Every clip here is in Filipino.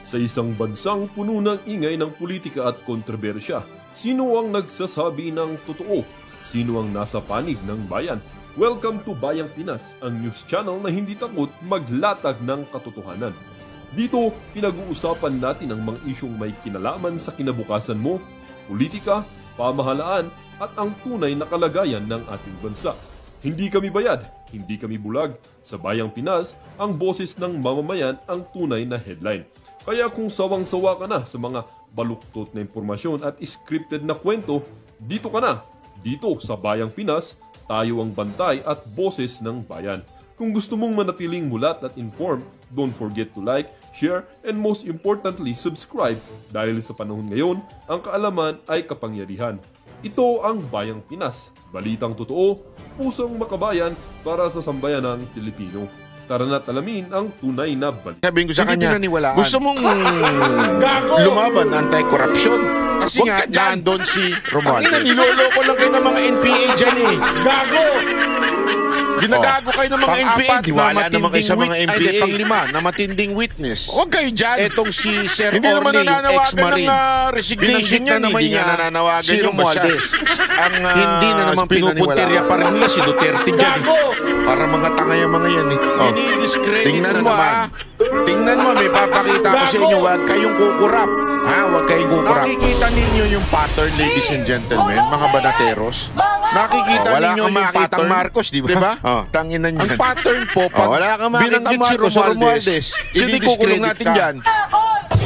Sa isang bansang puno ng ingay ng politika at kontrobersya, sino ang nagsasabi ng totoo? Sino ang nasa panig ng bayan? Welcome to Bayang Pinas, ang news channel na hindi takot maglatag ng katotohanan. Dito, pinag-uusapan natin ang mga isyong may kinalaman sa kinabukasan mo, politika, pamahalaan, at ang tunay na kalagayan ng ating bansa. Hindi kami bayad, hindi kami bulag. Sa Bayang Pinas, ang boses ng mamamayan ang tunay na headline. Kaya kung sawang-sawa ka na sa mga baluktot na impormasyon at scripted na kwento, dito ka na. Dito sa Bayang Pinas, tayo ang bantay at boses ng bayan. Kung gusto mong manatiling mulat at informed, don't forget to like, share, and most importantly, subscribe dahil sa panahon ngayon, ang kaalaman ay kapangyarihan. Ito ang Bayang Pinas, balitang totoo, pusong makabayan para sa sambayanang Pilipino. Tara na't alamin ang tunay na balita. Sabihin ko sa kanya, gusto mong lumaban anti-corruption? Kasi nga, nandun si Romualdez. Ang niloloko lang kayo ng mga NPA dyan eh. Gago! Ginagago kayo ng mga NPA. Wala naman kayo sa mga NPA. Pang-5, na matinding witness. Huwag kayo dyan. Etong si Sir Orly, ex-marine. Resignation na naman niya. Nananawagan si Romualdez. Hindi na naman pinupunterya pa rin nila si Duterte dyan. Para mga tanga yung mga yan eh. Tingnan mo Tingnan mo, may papakita ko sa inyo. Huwag kayong kukurap. Huwag kayong kukurap. Nakikita ninyo yung pattern, ladies and gentlemen, mga banateros. Nakikita ninyo yung pattern. Marcos, di ba? Tanginan yan. Ang pattern po, pag binanggit si Romualdez, hindi kukulong natin dyan.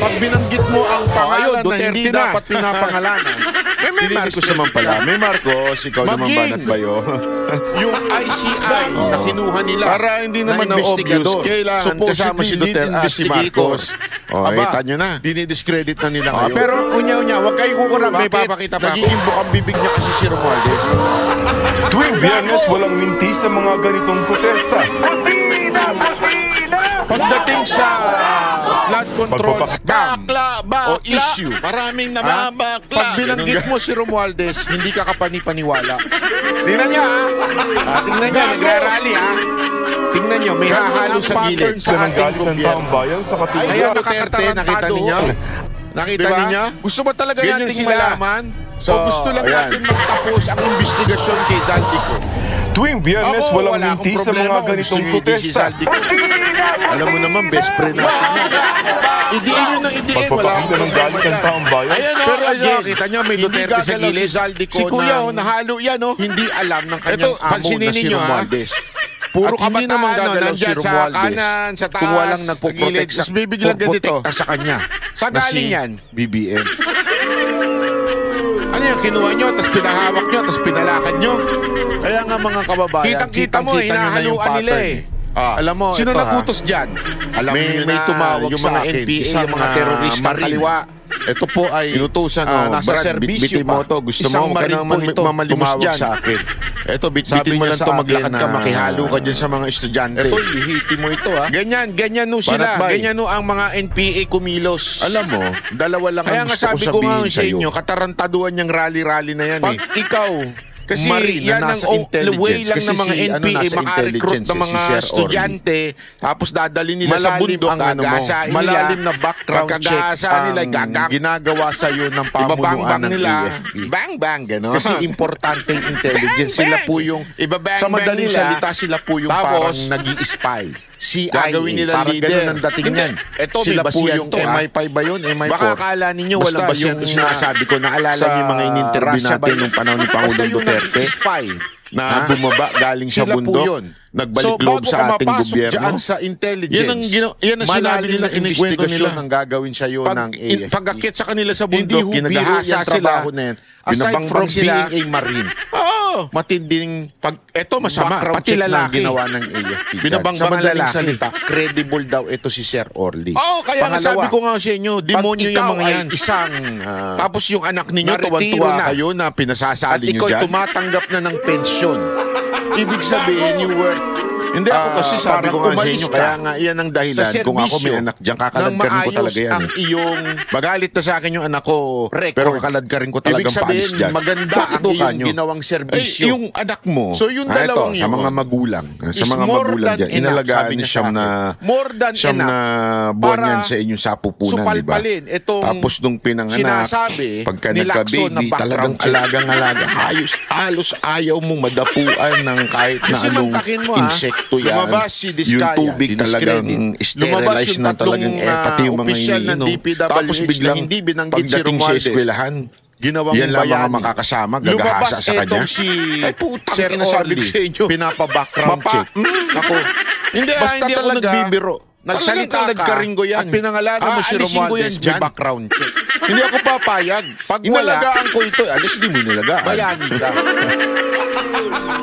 Pag binanggit mo ang pangalan na hindi dapat pinapangalanan, may Marcos naman pala. May Marcos, ikaw naman banat ba yun? Yung ICI na kinuha nila para hindi naman na obvious, kailangan kasama si Duterte, si Marcos. Kita nyo na. Dinidiscredit na nila kayo. Pero unya-unya, huwag kayo kukurap. May papakita pa ako. Nagiging bukang bibig niya kasi si Romualdez. Tuwing Biyernes, walang minti sa mga ganitong protesta. Pagdating sa flood control scam o issue, maraming nababakla. Pag binanggit mo si Romualdez, hindi ka kapanipaniwala. Tingnan niya tingnan niya, nagrarally Tingnan niyo, may hahalo sa gilid sa ating gobyerno. Kaya nakita ninyo? Nakita ninyo? Gusto ba talaga natin malaman? So gusto lang natin magtapos ang investigasyon kay Zaldico. Tuwing Biyernes, walang minti sa mga ganitong protesta. Alam mo naman, best friend natin. Idiin nyo ng idiin. Pagpapakita ng galit ng taong bayan. Pero kita nyo, may Duterte sa gilid. Si Kuya, nahalo yan. Hindi alam ng kanyang amo na si Romualdez. Puro kabataan nandiyan sa kanan, sa taas, kung walang nagpo-protect sa bibiglang ganito sa kanya. Sa galing yan, BBM. Ano yung kinuha nyo, tapos pinahawak nyo, tapos pinalakad nyo? Kaya nga mga kababayan, kitang-kita mo, hinahaluan nila eh. Alam mo, sino nagutos dyan? Alam niyo na, tumawag yung mga NPA, yung mga terorista kaliwa. Ito po ay inutusan nasa serbisyo pa. Gusto mo ka naman mamalimos sa akin. Ito, bitbitin mo lang ito, maglakad ka, makihalo ka dyan sa mga estudyante. Ito, ihiti mo ito Ganyan no sila. Ganyan no ang mga NPA kumilos. Alam mo, dalawa lang ang gusto ko sabihin sa'yo. Kaya nga sabi ko nga sa inyo, katarantaduan yung rally-rally na yan eh. Pag ikaw, kasi yan ang way lang ng mga NPA makarecruit ng mga estudyante, tapos dadali nila sa bundok, malalim na background check ang ginagawa sa iyo ng pamunuan ng AFP. Bang-bang, gano'n. Kasi importante yung intelligence. Sila po yung, sa madaling salita, sila po yung parang nag-i-spy. CIA, parang gano'n ang dating yan. Sila po yung MI5 ba yun? MI4? Baka akala ninyo walang ba yung sinasabi ko, naalala niyo yung mga in-interview natin nung panahon ni Pangulong Duterte na bumaba galing sa bundok, nagbalik loob sa ating gobyerno. Sa intelligence, yan ang sinabi nila, kinikwento nila ang gagawin sa iyo ng AFP. Pag-akit sa kanila sa bundok, ginagahasa sila. Aside from sila, being a marine. Matinding, eto masama, pati lalaki ginawa ng AFP. Binabangbangan lalaki. Salita, credible daw ito si Sir Orly. Kaya nga sabi ko nga sa inyo, demonyo yung mga yan. Tapos yung anak ninyo, tuwan-tuwa kayo na pinasasali nyo dyan. At ikaw tumatanggap na ng pensyon. Ibig sabihin, you were Hindi ako kasi sabi ko nga sa umalis inyo, ka kaya nga iyan ang dahilan sa kung ako may serbisyo anak dyan, kakaladkarin ko nang talaga yan. ang iyong Magalit na sa akin yung anak ko, record. pero kakaladkarin ko talagang Ibig sabihin, paalis dyan. maganda Bakit ang to iyong kanyo? ginawang serbisyo. Yung anak mo, So yung dalawang sa mga yun magulang, is more than dyan, enough, inalagaan sabi ni niya Siyam sa na akin. More than Siyam na enough buwan para yan sa inyong sapupunan, di ba? supalpalin itong Tapos nung pinanganak, sinasabi pagka ni Lacson na nagka-baby, background talagang check. alagang-alaga. Halos ayaw mong madapuan ng kahit na Kasi anong mantakin mo, insekto yan. lumabas si Diskaya, Yung tubig talagang lumabas sterilized yung na talagang tatlong, pati yung mga opisyal ng iniinom. DPWH Tapos biglang na hindi binanggit si pagdating sa Romualdez, eskwelahan, ginawang yan lang mga bayani. makakasama, Lumabas gagahasa sa kanya. etong si Ay putang Sir ina, sabi ko Orly, sa inyo. pinapa-background check. Ako. Hindi, Basta hindi ako talaga, nagbibiro. Nagsalita ka karinggo yan. at pinangalanan mo si Aalisin ko yan Romualdez, may dyan. background check. Hindi ako papayag. Pag wala, Inalagaan ko ito. Alis, di mo inalagaan. bayani ka.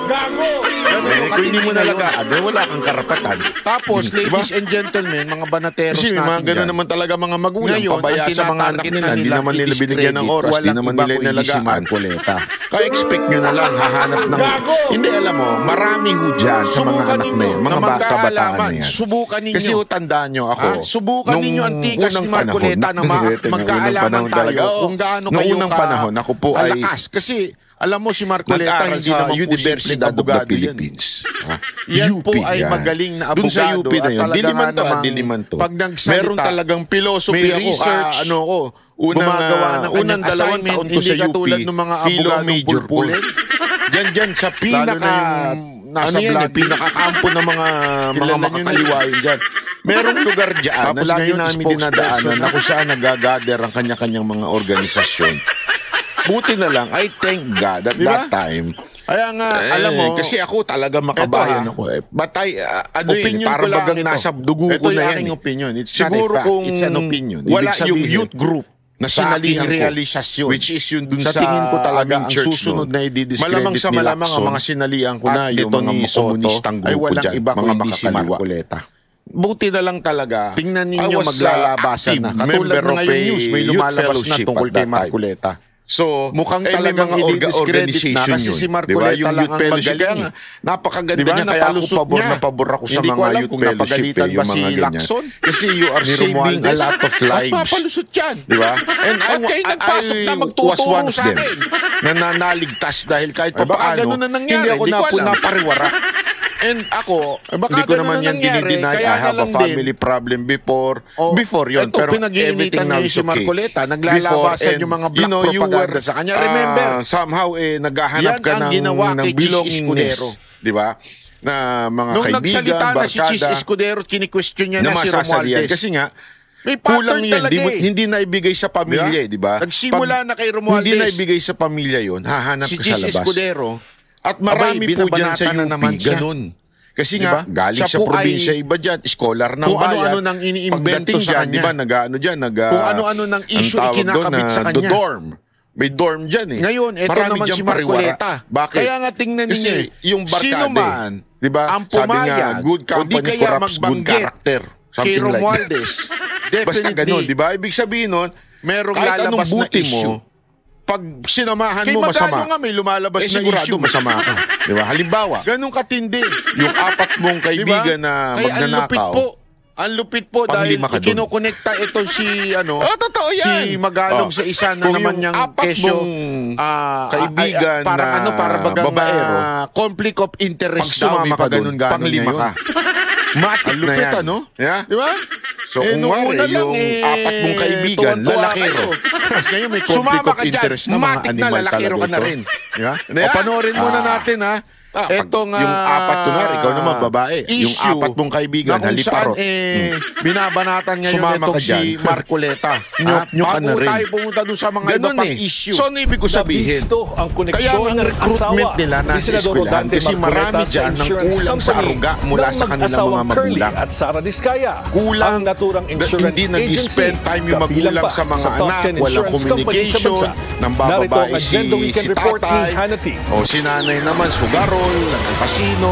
Gago! Kung hindi mo nalagaan, wala kang karapatan. Tapos, Diba? ladies and gentlemen, mga banateros Kasi may mga natin gano'n dyan. naman talaga mga magulang. Ngayon, Pabaya ang sa mga anak tinatarget nila. na Hindi nila naman nila binigyan ng i-discredit, oras. Hindi walang naman iba nila kundi si inalagaan. Marcoleta. Ka-expect nyo na lang, hahanap ng... Hindi, alam mo, marami ho dyan sa mga Subukan anak na ninyo yan. Mga na kabataan magkaalaman. na yan. Subukan ninyo. Kasi ho, tandaan nyo ako. Subukan nung ninyo ang tikas unang ni Marcoleta panahon, na nung magkaalaman unang panahon tayo talaga, kung gaano nung kayo unang panahon, ako po ay kalakas. Kasi, alam mo si Marcoleta, nag-aral hindi sa naman po Universidad of the abogado yan. Philippines. Yan UP po ay yan. magaling na Dun sa abogado UP na at yun. talaga Diliman to, namang diliman to. pag nagsalita, Meron talagang philosophy may ako. research, Ano ko, gumagawa ng unang kanyang dalawang assignment, taon ko hindi sa UP, katulad ng mga philo abogadong major ko. pulpulin. Dyan sa pinaka... na yung nasa ano yan, blood. pinakakampo ng mga Kilala nyo makakaliwain dyan. Merong lugar dyan na Tapos lagi ngayon, namin spokesperson dinadaanan na. na kung saan nagagather ang kanya-kanyang mga organisasyon. Buti na lang, I thank God at Diba? that time. Kaya nga, alam mo, kasi ako talaga makabayan Eto, ako. Batay, opinion ko lang bagang ito. nasa dugo Ito ko yung na aking yan. opinion. It's Siguro not a fact. kung It's an opinion. wala Ibig yung sabihin, youth group na sa aking sinalihan ko, realisasyon, which is yun dun sa sa tingin ko talaga aming ang church susunod noon. na i-discredit Malamang sa ni malamang ang Lacson mga sinalihan ko na at yung nito mga ni Soto komunistang ay grupo walang dyan, iba mga kundi si makakaliwa. Marcoleta. Buti na lang talaga. Tingnan I ninyo was, maglalabasan active na. Katulad member na of ngayon a news, may youth lumalabas na fellowship tungkol at kay that time. Marcoleta. So, Mukhang may talagang mga i-discredit na kasi organization si yun. Marcoleta Diba? Yung lang youth ang fellowship. magaling. Kaya nga, napakaganda Diba? niya. Kaya ako Napalusot pabor niya. na pabor ako sa Hindi ko mga alam youth kung fellowship. napagalitan ba Yung si mga ganyan. Lacson? Kasi you are Ni saving a Romualdez. lot of lives. Mapalusot yan. Diba? And At kayo nagpasok na was magtuturo one of sa them akin. na nanaligtas dahil kahit Ay, baka papaano, ganun na nangyari, hindi ako hindi ko alam. napariwara. And ako, baka hindi ko ganun naman na yan nangyari, dinideny. kaya I have na a lang family problem before. Oh, Before yun. ito, Pero pinag-iinitan everything now niya is si okay. Marcoleta. Naglalabasan yung mga black propaganda sa kanya. Remember, somehow yan naghahanap ka ang ng, ginawa kay Chis belongingness. Escudero. Di ba? Na mga nung kaibigan, nagsalita na si Chis barkada, Escudero, kini-question niya na na si masasalihan. Romualdez. Kasi nga, May pattern kulang yan. talaga eh. Hindi na ibigay sa pamilya, di ba? Nagsimula na kay Romualdez. Hindi na ibigay sa pamilya yun, hahanap Si ka Chis sa labas. Escudero. At marami Abay, po dyan sa binabanatan na UP, naman siya. ganun. Kasi Diba? nga, galing Siya sa po probinsya, ay iba dyan, scholar ng kung bayan. ano-ano nang iniimbento Pagdating sa dyan, kanya. di ba, nag-ano dyan, Kung ano-ano nang issue ikinakabit sa kanya. dorm. May dorm dyan eh. Ngayon, eto Marami naman dyan si Marcoleta. pariwara. Bakit? Kaya nga tingnan Kasi ninyo, yung sino barkada, man di ba? ang Sabi nga, pumayag, good o di company kaya corrupts good magbanggit character. kay Something like that. Romualdez, Basta definitely, ganun, di ba? Ibig sabihin nun, merong kahit anong lalabas na buti issue. mo, pag sinamahan Kay mo Magano masama, nga may lumalabas na sigurado issue. masama ka. Di ba? Halimbawa, Ganun katindi. yung apat mong kaibigan na Kaya ang lupit magnanakaw, po. Ang lupit po dahil Panglima ka dun. kinokonekta ito si totoo yan. si Magalong sa isa na Kung naman yung niyang apat kesyo mong kaibigan parang na para bagang babaero, conflict of interest pag sumama ka ganun dun, panglima ka. Matik Ang na lupit, yan. ano? Yeah? Di ba? So kung wari, yung apat mong kaibigan, lalakero. Ngayon may Sumama conflict of ka dyan, interest na mga matik na animal lalakero talaga ka na ito. rin. Yeah? Yeah? O panoorin muna natin ha. Etong yung apat kunwari, ikaw naman babae. Yung issue apat mong kaibigan, na kung haliparot. saan binabanatan ngayon Sumama itong ka dyan. si Marcoleta. Nyo ka na Bago rin. tayo pumunta doon sa mga Ganun iba pang eh. issue. So ano ibig ko sabihin? Nabisto ang Kaya koneksyon ang ng recruitment asawa nila ni nasa Senador eskwelahan Rodante kasi Marcoleta marami sa dyan ng insurance kulang sa company aruga mula ng sa kanilang mga mag-asawang Curly magulang. at Sara Diskaya. Kulang, ang naturang insurance hindi agency. nag-spend time yung kabilang magulang pa sa mga top anak, 10 walang insurance company sa communication, bansa. nang Narito bababae ang Agenda Weekend si Report ni tatay, Hannity. o si nanay naman, sugarol, nagkakasino,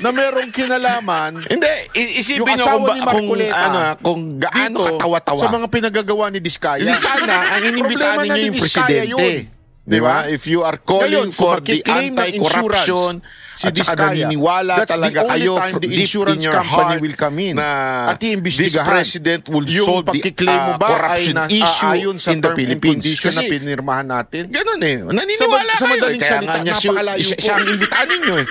na merong kinalaman Hindi, yung isipin nyo asawa ni kung Marcoleta kung gaano dito katawa-tawa. sa mga pinagagawa ni Diskaya. Hindi sana, ang inimbitahan Problema na ninyo ni yung Diskaya presidente. yun. Di ba? If you are calling Ngayon, for kung the makiklaim ng anti-corruption, si at saka Diskaya, naniniwala that's talaga the only kayo time the deep insurance in your company heart will come in na at iimbestigahan. this president will Yung solve the pagkiklaim mo ba corruption ay issue ayon sa in the term and Philippines. condition na Kasi pinirmahan natin? ganun eh. Naniniwala Sa kayo. madaling Kaya salita, nga niya napakalayo po. siya ang imbitahan ninyo eh.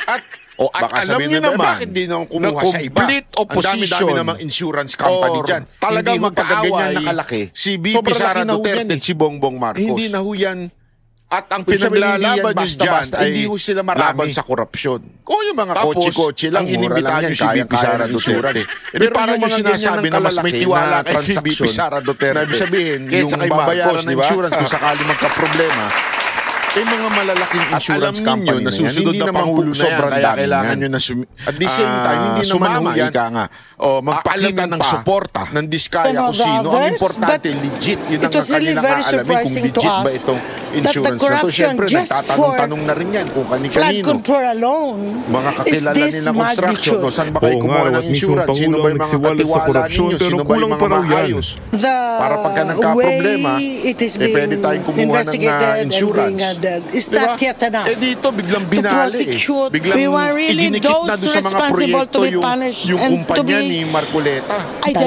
At At baka alam sabihin niyo nila, naman bakit di naman na kumuha sa iba? complete Ang dami-dami opposition namang insurance company or dyan. talagang Hindi ho pagkaganyan magkaaway, nakalaki. si VP Sobrang Sara laki na ho Duterte yan at si Bongbong Marcos. Hindi na ho yan. At ang Kung sabihin, pinaglalaban hindi nyo yan dyan basta-basta, ay hindi ho sila marami. laban sa korupsyon. Kung yung mga Tapos, kotse-kotse lang, ang inimbitahan nyo si VP Sara Duterte. Pero para yung mga sinasabi na mas may tiwala kay VP transaksyon, Sara Duterte. na ibig sabihin, kaysa yung kay babayaran Marcos, ng di ba? insurance kung sakali magka-problema, Eh mga malalaking at alam insurance ninyo company na susunod hindi na naman Pangulo po na yan, sobrang kaya dami kailangan yan. nyo na At the same time, hindi naman sumama, ho yan. ika nga. Magpakita ng suporta ng Diskaya Some kung of the sino. Ang others, importante, but legit. Yun it ang was really kanila very alamin kung surprising to legit ba us itong that the insurance na to. corruption Siyempre, just nagtatanong-tanong na rin yan kung Flood kani-kanino. control alone Mga is kakilala this nila construction. magnitude. No, saan ba kayo Oo kumuha nga, ng at mismong insurance? Sino Pangulo ba yung mga nagsiwala sa katiwala korupsyon, ninyo? pero Sino ba kulang yung pa mga raw yan. maayos? The Para pagka nagka-problema, way it is pwede being tayong kumuha ng investigated and insurance. being handled is Diba? not yet enough. Eh dito, biglang To binali prosecute, Biglang we want really idinikit na those doon sa mga responsible to proyekto be punished yung and to kumpanya be ni Marcoleta.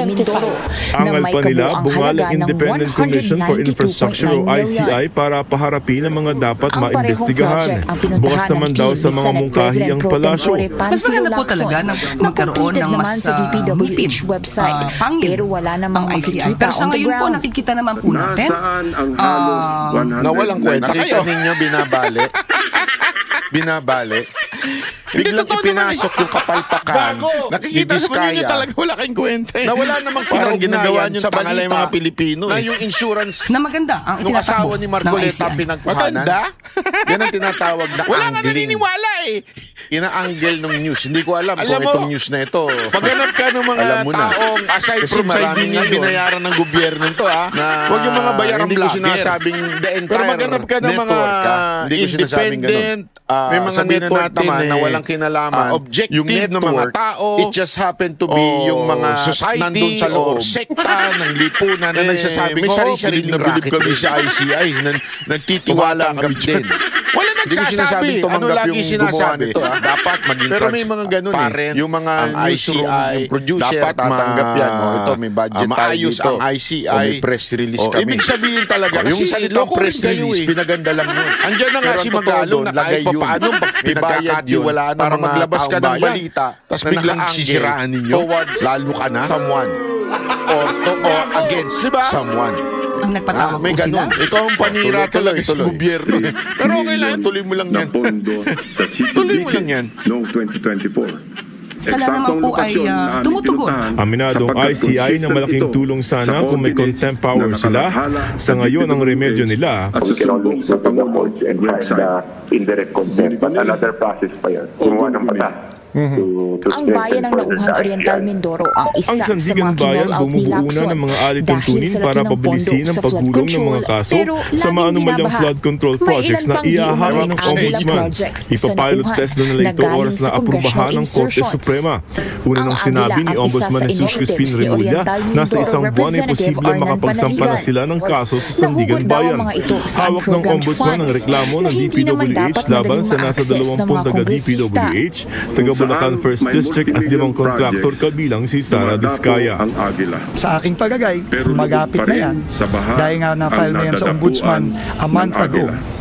Mindoro, Angal na may pa nila, kabuang bungal halaga ang ng Independent Commission for 192.9 Infrastructure o million. ICI para paharapin ang mga dapat Ang parehong maimbestigahan. project ang pinuntahan Bukas naman ng daw key sa mga Senate mungkahi President ang Pro palasyo. Tempore Mas Panfilo maganda po Lacson talaga na na magkaroon completed ng naman mas sa DPWH nitid, website pangil pero wala namang ang ICI. makikita Pero sa on the ngayon po, ground. nakikita naman po natin. Nasaan ang halos 100 Na walang kwenta nakita kayo. Ninyo binabali. Binabali. Biglang ipinasok yung kapalpakan. Nakikita sa mga nyo talaga wala kayong kwenta eh. Na wala namang Parang ginagawa kinauugnayan nyo sa pangalay balita mga Pilipino na eh. yung insurance Na maganda ang nung asawa itinatakbo ni ng Marcoleta ICI. pinagkuhanan. Maganda? Yan ang tinatawag na Wala nga angling. naniniwala eh. Ina-angle ng news. Hindi ko alam Alam kung mo, itong news na ito. Maghanap ka ng mga Alam mo na. taong aside Kasi from sa maraming hindi ngayon binayaran ng gobyerno to na Huwag yung mga bayarang hindi ko vlogger. sinasabing the entire Pero maghanap ka ng mga network, hindi ko sinasabing ganun. independent, May mga sabihin na network natin naman na eh, walang kinalaman. objective Yung na mga network, tao, it just happened to be o yung mga society nandun sa loob. or sekta ng lipunan na Eh, nagsasabing, may sarili-sariling bilib na bilib racket kami din." sa ICI. Nagtitiwala kami Tumatanggap dyan. din. Wala Hindi ko nagsasabi. sinasabing Ano tumanggap lagi yung sinasabi? gumawa nito, ah. Dapat maging Pero may mga ganun eh. transparent. Yung mga ang newsroom, ICI, yung producer, dapat tatanggap yan. Oh, ito, may budget tayo maayos dito. ang ICI. O, may press release kami. Ibig sabihin talaga, Oh, yung kasi salitang loko press rin kayo release, eh. pinaganda lang yun. Andyan na nga Pero si ang totoo Magalong doon, na lagay kahit pa yun. paano May bayad yun pinagkakatiwalaan ng para mga maglabas ka taong ng bayan. balita Tapos na biglang naka-angle sisiraan ninyo. towards Lalo ka na. someone or against Diba? someone. Ang nagpatawag May po sila. ganun. Ikaw ang panira talaga sa tuloy. gobyerno. Pero okay lang, tuloy mo lang na yan. pondo sa City Tuloy mo lang yan. noong 2024. Sila naman po ay tumutugon. Aminadong ICI na malaking tulong sana kung may contempt power sila. Sa ngayon, ang remedyo nila, at sa sumbong sa Pangulo website. Indirect contempt, but another process pa yan. Kumuha ng batas. Ang bayan ng Nauhang Oriental Mindoro ang isa ang sa Sandigan mga Bayan kinall-out ni bumubuo na Lacson ng mga dahil alituntunin sa para laki ng pabilisin pondo ang sa flood paggulong ng mga control. kaso Pero sa laging maanumalyang binabaha. flood control May projects ilan na pang di ihahain ng umano'y Ombudsman. projects sa Ipapilot nauhan test na nila na ito galing oras sa na aprubahan congressional ng Korte insertions. Suprema. Una Ang nang sinabi Agila ni ang Ombudsman isa sa Jesus Crispin initiatives ni Remulla Oriental na sa Mindoro isang buwan ay Representative posible Arnan makapagsampa na Panaligan. sila ng kaso sa Sandigan Nahuhod daw ang Bayan. mga ito sa Hawak ng unprogrammed Ombudsman ang funds reklamo na ng hindi naman dapat DPWH laban madaling sa nasa ma-access ng 20 mga taga kongresista. DPWH, taga Bulacan First District at 5 kontraktor kabilang si Sara Diskaya. Ang Agila. Sa aking pagagay, Pero magapit lubog pa na rin yan. sa baha Dahil nga na-file ang na yan sa nadadapuan ombudsman a month ng ago. Agila.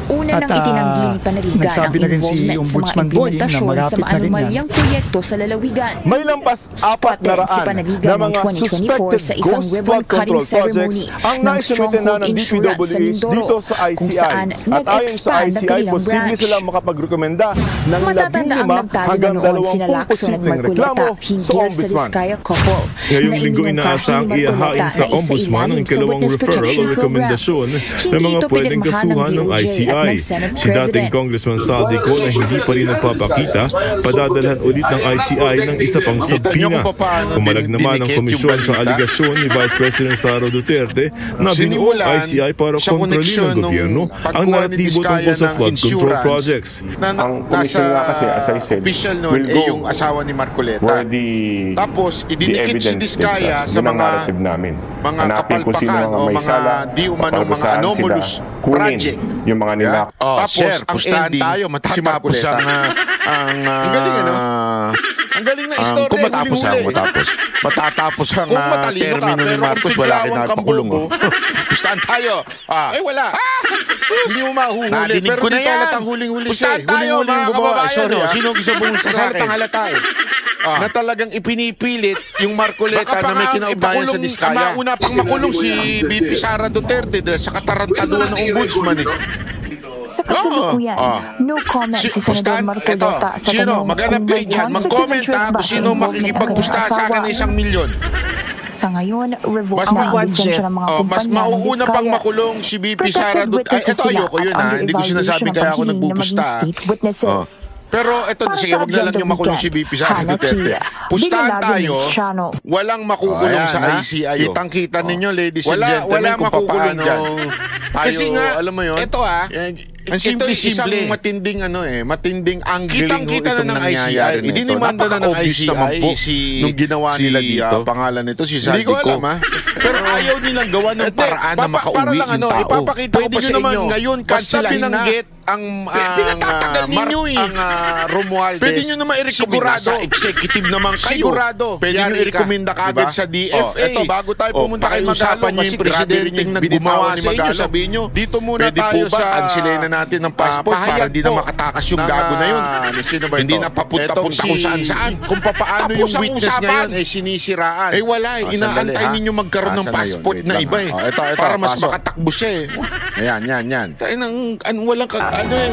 Una nang itinanggi ni Panaligan ang nagsabi na rin si involvement sa mga Ombudsman Boying na implementasyon sa malapit na rin yan. maanumalyang proyekto sa lalawigan. May lampas Spotted si 400 Panaligan na noong mga 2024 suspected sa isang ghost ribbon flood cutting control projects ceremony ang ng naisumite na Stronghold ng Insurance sa DPWH Mindoro, dito sa kung saan ICI. At ayon sa nag-expand ang ICI, kanilang posible branch. silang makapagrekomenda ng Matatanda ang 15 nagtalo na hanggang noon sina 20 Lacson at posibleng Marcoleta reklamo sa hinggil sa Ombudsman. Diskaya couple. Ngayong na linggo iminungkahi inaasang ni Marcoleta ihahain sa na Ombudsman ang isailalim sa ikalawang Witness referral Protection o Program. rekomendasyon ng Hindi mga ito pwedeng pinirmahan ng kasuhan ng DOJ ICI ng Senate Si dating President. Congressman Saldico na hindi pa rin nagpapakita, padadalhan ulit ng ICI ng isa pang sabpina. Umalag naman ang komisyon sa aligasyon ni Vice President Sara Duterte na binuo ICI para kontrolin ng gobyerno ang naratibo tungkol sa flood control projects. Ang komisyon nga kasi, as I said, will go yung asawa ni Marcoleta. where the Tapos, idinikit si evidence Diskaya takes us. sa Yun ang mga narrative namin. kapalpakan kung sino o may mga sala, di umano mga papagbasahan anomalous sila, kunin project. yung mga nila. Tapos, sir, ang pustahan ending, tayo, si Marcoleta. Ang galing, ano? Ang galing na istorya. Kung matapos matatapos ang Kung matalino ka, termino ni pero Marcos, kung wala bigla kang kinapakulong. Pustahan tayo. Wala. Hindi mo mahuhuli. Nadinig Pero ko na dito yan. halatang huling-huli siya. Pustahan tayo, Huling-huli mga yung gumawa. kababayan, Sorry, oh. Sino gusto bumusta sa akin? Halatang halata Na talagang ipinipilit yung Marcoleta na may kinaugnayan sa Diskaya. Mauna pang makulong si BP Sara Duterte dahil sa katarantaduan ng ombudsman. Sa kasalukuyan, no comment si Senador Marcoleta sa tanong maghanap kung kayo may dyan, conflict of mag-comment interest ba kung sa sino involvement ng makikipagpustahan sa akin kanyang na 1 milyon. Sa ngayon, revoke Mas na ang lisensya ng mga mas kumpanya ng mauuna pang Discayas. makulong si BP Sara Protected Duterte. witnesses Ito sila ayoko yun, at under hindi ko sinasabi evaluation kaya ako ang paghiling na nagbubusta. maging state witnesses. Pero ito, Para sige, sa wag na lang Agenda yung makulong si Weekend, BP Sara Hannah Duterte. Kia, Pustahan Binilagin tayo, ni Shano. walang makukulong sa ICI. Kitang-kita ninyo, ladies and gentlemen, Wala kung makukulong paano dyan. Kasi nga, alam mo yun, ito ang simple-simple. isang matinding matinding angling Kitang-kita na ng ICI. Idinimanda na ng ICI nung ginawa nila dito. Pangalan nito si Hindi ko Saldico. alam, Pero ayaw nilang gawa ng paraan na makauwi yung tao. ipapakita ko pa sa inyo. Ngayon, Basta binanggit ang pinatatagal ninyo Romualdez. Pwede nyo naman i-rekomenda sa executive naman kayo. Sigurado. Pwede nyo i-rekomenda kagad sa DFA. Ito, bago tayo pumunta kay pakiusapan Magalo, nyo yung presidenteng naggumawa ni sa inyo. Magalo. Sabihin nyo, Dito muna pwede tayo po ba sa kansilin na natin ng passport para hindi na makatakas yung gago na yun. Sino ba ito? Hindi na papunta-punta kung saan-saan. Kung paano Tapos yung ang witness usapan, ngayon sinisiraan. wala inaantay ninyo magkaroon ng passport na iba para mas makatakbo siya Ayan.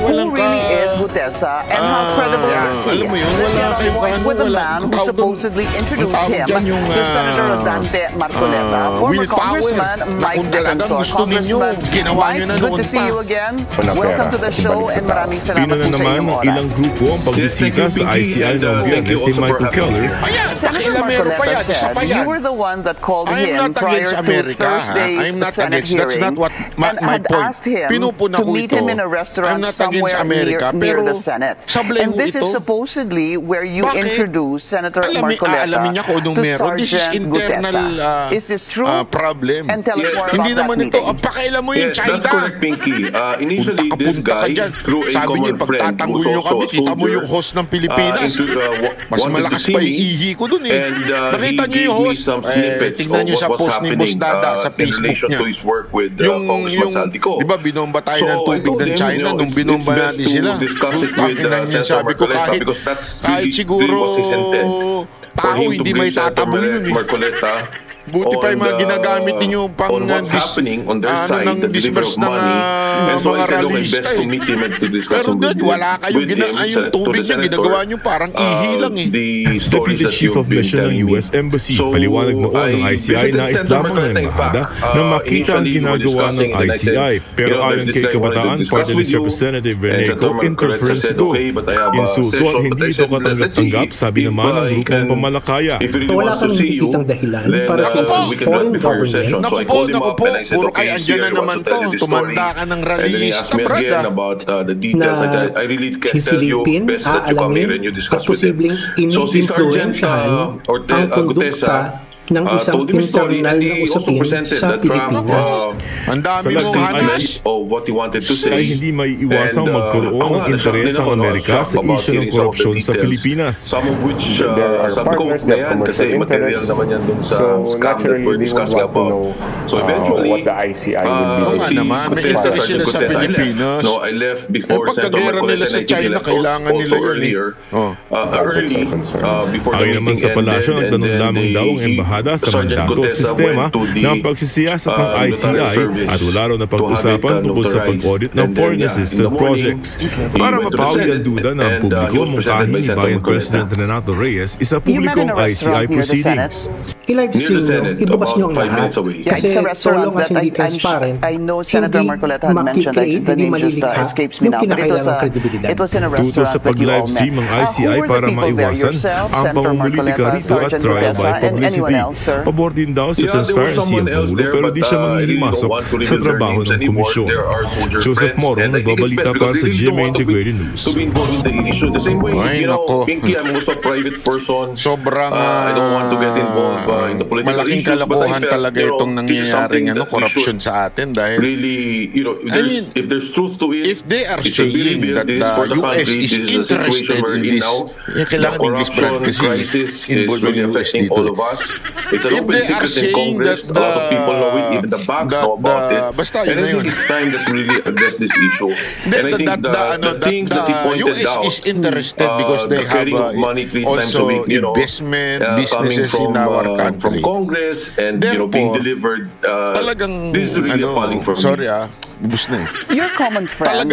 walang Who really is Gutesa and how credible is he? alam mo yun, Let's wala get on kayong point ano, with the wala. man Ang who tawag supposedly introduced ang him tawag dyan yung, to Senator Rodante Marcoleta, former willpower. Congressman Na Mike kung talagang Defensor. gusto ninyo, Congressman ginawa nyo Mike, na good noon to see pa. you again. Walang Welcome pera. to the show Ibalik sa and tao. maraming salamat Bino na po sa naman inyong ng oras. ilang grupo ang pagbisita sa ICI ng Biyernes ni Michael Keller. Senator Marcoleta said you were the one that called I'm him not prior against to America. Thursday's I'm not Senate against. That's hearing not what and my had point. asked him Pinupuna to ko meet ito. him in a I'm restaurant not against somewhere America, near pero the Senate. sablay And ho this is ito. supposedly where you Bakit? introduced Senator Alamin Marcoleta niya kung anong to meron. This is Sergeant internal Gutesa. Is this true? problem. And tell us more about Hindi that naman ito, meeting. pakailan mo yung Yes, China. that's correct, Pinky. Initially, Punta ka, this punta ka guy, dyan. through a Sabi niya, common friend pagtatanggol who's nyo kami, also a kita mo soldier, yung host ng Pilipinas. Mas wanted malakas to see pa me, yung ihi ko dun eh. and Nakita he niyo yung gave me host. some snippets Tingnan of niyo sa what was post ni Boss happening Dada sa in Facebook relation niya. to his work with Congressman Saldico. Di ba binomba tayo ng So, tubig I told ng him, China nung binomba it's natin best sila. to discuss it with Takinan niya, Senator sabi ko Marcoleta because that's kahit really siguro was his intent. For tao him to hindi bring may tatabol Senator yun eh. Marcoleta Buti pa yung mga ginagamit ninyo pang on what's happening on their side, ng the delivery disperse of ng money. And so mga I said, okay, ralista best to meet him and to discuss Pero doon, wala kayong yung tubig niya, ginagawa nyo parang ihi lang eh. Deputy Chief of Mission ng US Embassy, paliwanag noon ng ICI na is lamang ng embahada na makita ang ginagawa ng ICI. Pero ayon kay Kabataan Party List Representative Reneco, interference ito. Insulto at hindi ito katanggap-tanggap, sabi naman ng grupong pamalakaya. Wala kang nakikitang dahilan para sa foreign government. Naku po, puro kayo andyan na naman to. Tumanda ka ng rallyista, brada. Na sisilipin, aalamin, at posibleng ini-influensyahan ang kondukta ng isang internal na usapin sa Pilipinas. Ang dami mong hanas. Ay hindi may iwasang magkaroon ng interes ang Amerika sa isyu ng korupsyon sa Pilipinas. Some of which sabi ko, yan kasi material naman yan dun sa scam that we're discussing about. So eventually, what the ICI will be. Oo naman, may interes sila sa Pilipinas. No, I left before pagkagera nila sa China, kailangan nila yun early, before the Ayon naman sa palasyo, nagtanong lamang daw ang embahada sa mandato at sistema ng pagsisiyasat ng ICI at wala raw na pag-usapan tungkol sa pag-audit ng foreign assisted projects. Para mapawi ang duda ng publiko, mungkahin ni Bayan President Renato Reyes isa publikong ICI proceedings. i-live stream nyo, ibukas nyo ang lahat. Kasi so long as hindi transparent, Senator Marcoleta had mentioned that the name just escapes me now, but it was in a restaurant that you all met. Who were the people there? Yourself, Senator Marcoleta, Sergeant Gutesa, and anyone else, sir? Pabor din daw sa transparency ang Pangulo pero di siya mangihimasok sa trabaho ng komisyon. Joseph Morong, nagbabalita para sa GMA Integrated News. Ay, nako. Sobrang malaking kalokohan talaga itong nangyayaring korupsyon sa atin dahil I mean, if they are saying that the US is interested in this, kailangan English brand kasi involved ng US dito. If they are saying that basta yun na yun. The US is interested because they have also investment, businesses in our country. Congress and being delivered. Talagang sorry ubus na Your common friend,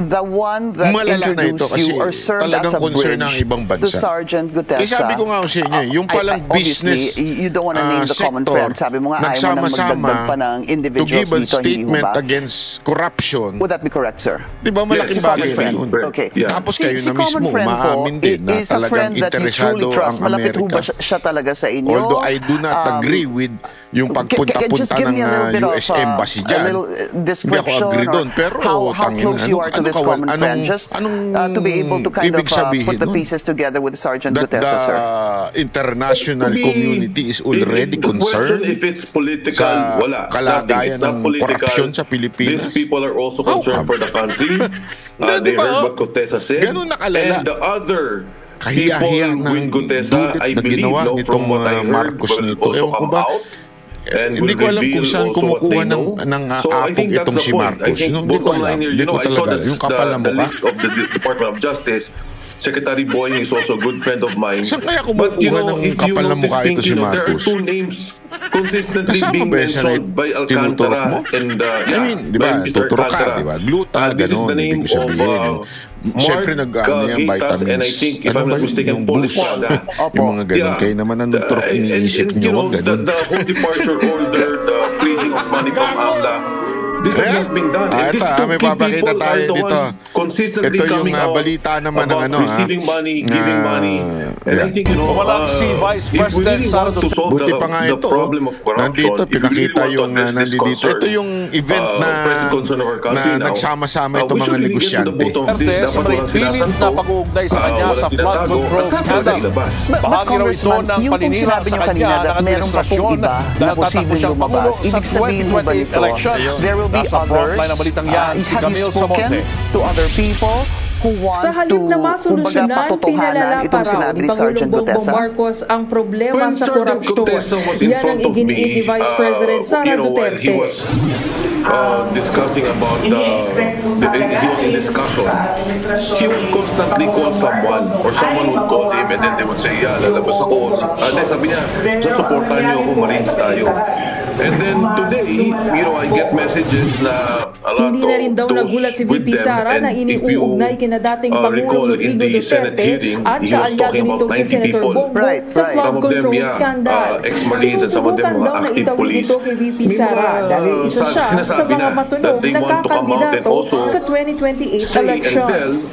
the one that introduced you or served as a bridge to Sergeant Gutesa. Sabi ko nga sa inyo, yung palang business you don't want to name the common friend. Sabi mo nga ayaw mo nang magdagdag pa ng individuals to give a dito, statement against corruption. Would that be correct, sir? Diba malaking bagay na yun? Okay. Tapos kayo na mismo maamin din na talagang interesado ang Malapit Amerika. ba siya talaga sa inyo? Although I do not agree with yung pagpunta-punta ng US Embassy dyan. Hindi ako agree doon. Pero how close you are to this common friend? Just to be able to kind of put the pieces together with Sergeant Gutesa, sir. The international community is already concerned sa kalagayan ng korupsyon sa Pilipinas. These people are also concerned for the country. They heard what Gutesa said. Ganun nakalala. And the other kahiya-hiya ng dulit na ginawa nitong Marcos nito. Ewan ko ba? Hindi ko alam kung saan kumukuha ng apog itong si Marcos. Hindi ko alam. Hindi ko talaga. Yung kapal na mukha. Of the Department of Justice, Secretary Boying is also a good friend of mine. Saan kaya kumukuha ng kapal na mukha ito si Marcos? There are two names consistently being mentioned by Alcantara and I mean, di ba? Tuturo ka, di ba? Gluta, gano'n. Ibig ko sabihin. Siyempre nag-ano yung vitamins. Ano ba yung boost? Yung mga gano'n. Kayo naman ang doktor iniisip nyo. Wag gano'n. The whole departure order, the freezing of money from AMLA, this has been done. Ito, may papakita tayo dito. Ito yung balita naman ng receiving money, giving money. And I think, walang si Vice President Sara Duterte. Buti pa nga ito. Nandito, pinakita yung nandito. Ito yung event na nagsama-sama itong mga negosyante. Duterte sa may pilit na pag-uugnay sa kanya sa flood control scandal. Bahagi raw ito ng paninira sa kanya ng administrasyon dahil tatakbo siyang Pangulo sa 2028 elections. Nasa frontline ng balitang yan si Camille Samonte. To other people who want sa halip na masolusyonan, pinalala pa raw ni Pangulong Bongbong Marcos ang problema sa korupsyon. Yan ang iginiit ni Vice President Sara Duterte. Discussing about he was in discussion, he would constantly call someone or someone would call him and then they would say, lalabas ako. Sabi niya, supportan niyo ako, Marines tayo. And then today, I get messages na a lot hindi na rin daw nagulat si VP Sara na iniuugnay kina dating Pangulong Rodrigo Duterte at kaalyado nitong si Senator Bongo sa flood control scandal. Sinusubukan daw na itawid ito kay VP Sara dahil isa siya sa mga matunog na kakandidato sa 2028 elections.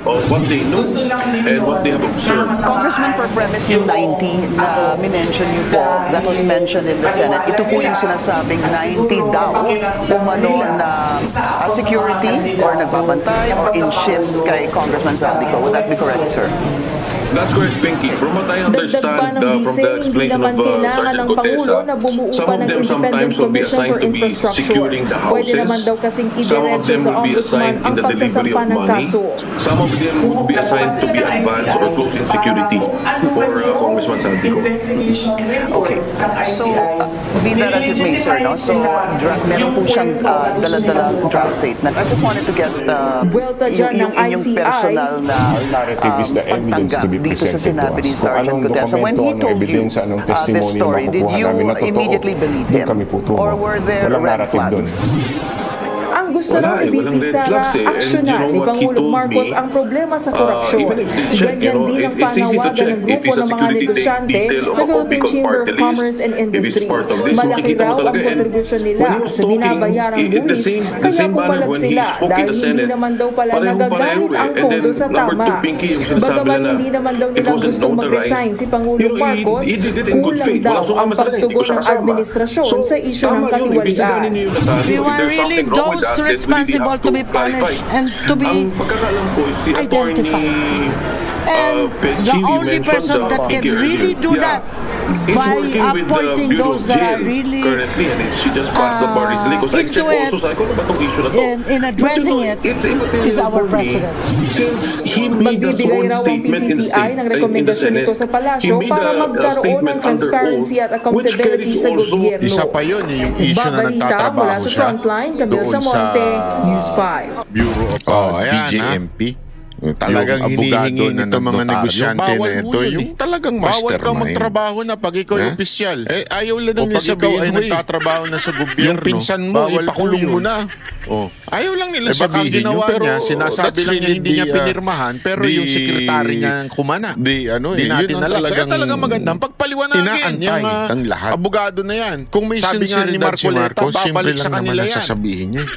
Congressman, for premise yung 90 na minention niyo po, that was mentioned in the Senate, ito po yung sinasabing 90 daw umano na security or nagbabantay or in shifts kay Congressman Saldico. Would that be correct, sir? That's correct, Pinky. From what I understand from the explanation of Sergeant Gutesa, some of them sometimes will be assigned to be securing the houses. Some of them will be assigned in the delivery of money. Some of them would be assigned to be advanced or close in security for Congressman Saldico. Okay. So, be that as it may, sir, no? So, meron po siyang dala-dalang draft statement. I just wanted to get yung inyong personal na pagtanggap dito sa sinabi ni Sergeant Gutesa. When he told you this story, did you immediately believe him? Or were there red flags? Ang Gusto raw ni VP Sara aksyonan ni Pangulong Marcos ang problema sa korupsyon. Ganyan din ang panawagan ng grupo ng mga negosyante ng Philippine Chamber of Commerce and Industry. Malaki raw ang kontribusyon nila sa binabayarang buwis, kaya pumalag sila dahil hindi naman daw pala nagagamit ang pondo sa tama. Bagamat hindi naman daw nila gustong mag-resign si Pangulong Marcos, kulang daw ang pagtugon ng administrasyon sa isyu ng katiwalian. We want really those responsible to be punished and to be identified. And the only person that can really do that by appointing those that are really into it in addressing it is our president. Magbibigay raw ang PCCI ng rekomendasyon nito sa palasyo para magkaroon ng transparency at accountability sa gobyerno. Isa pa yun, yung issue na nagtatrabaho mula sa siya Frontline, Camille Samonte, News 5. Bureau of BJMP. Talagang hinihingi nito mga negosyante na ito, yung talagang mastermind. Bawal kang magtrabaho na pag ikaw yung opisyal. Ayaw lang nila sabihin, ay nagtatrabaho na sa gobyerno. Yung pinsan mo, ipakulong mo na. Ayaw lang nila sabihin yun, pero sinasabi lang niya hindi niya pinirmahan, pero yung sekretary niya ng kumana. Di natin alam. Kaya talagang magandang pagpaliwanagin yung abogado na yan. Kung may sinceridad si Marcos, babalik sa kanila yan.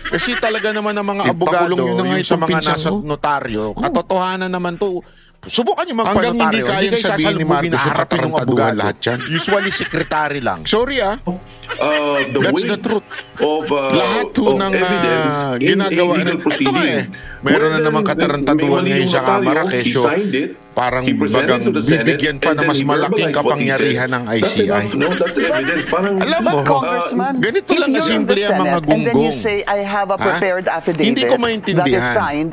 Kasi talaga naman ang mga abogado, yung sa mga nasa notaryo, katotohanan naman to. Subukan nyo magpanotaryo. Hanggang hindi kayang sabihin ni Marcos yung katarantaduhan lahat yan. Usually, secretary lang. Sorry that's the truth. Lahat ng ginagawa. Ito nga meron na naman katarantaduhan ngayon sa Kamara, kesyo parang bagang bibigyan pa na mas malaking kapangyarihan ng ICI. Alam mo, ganito lang kasimple ang mga gunggong. Hindi ko maintindihan.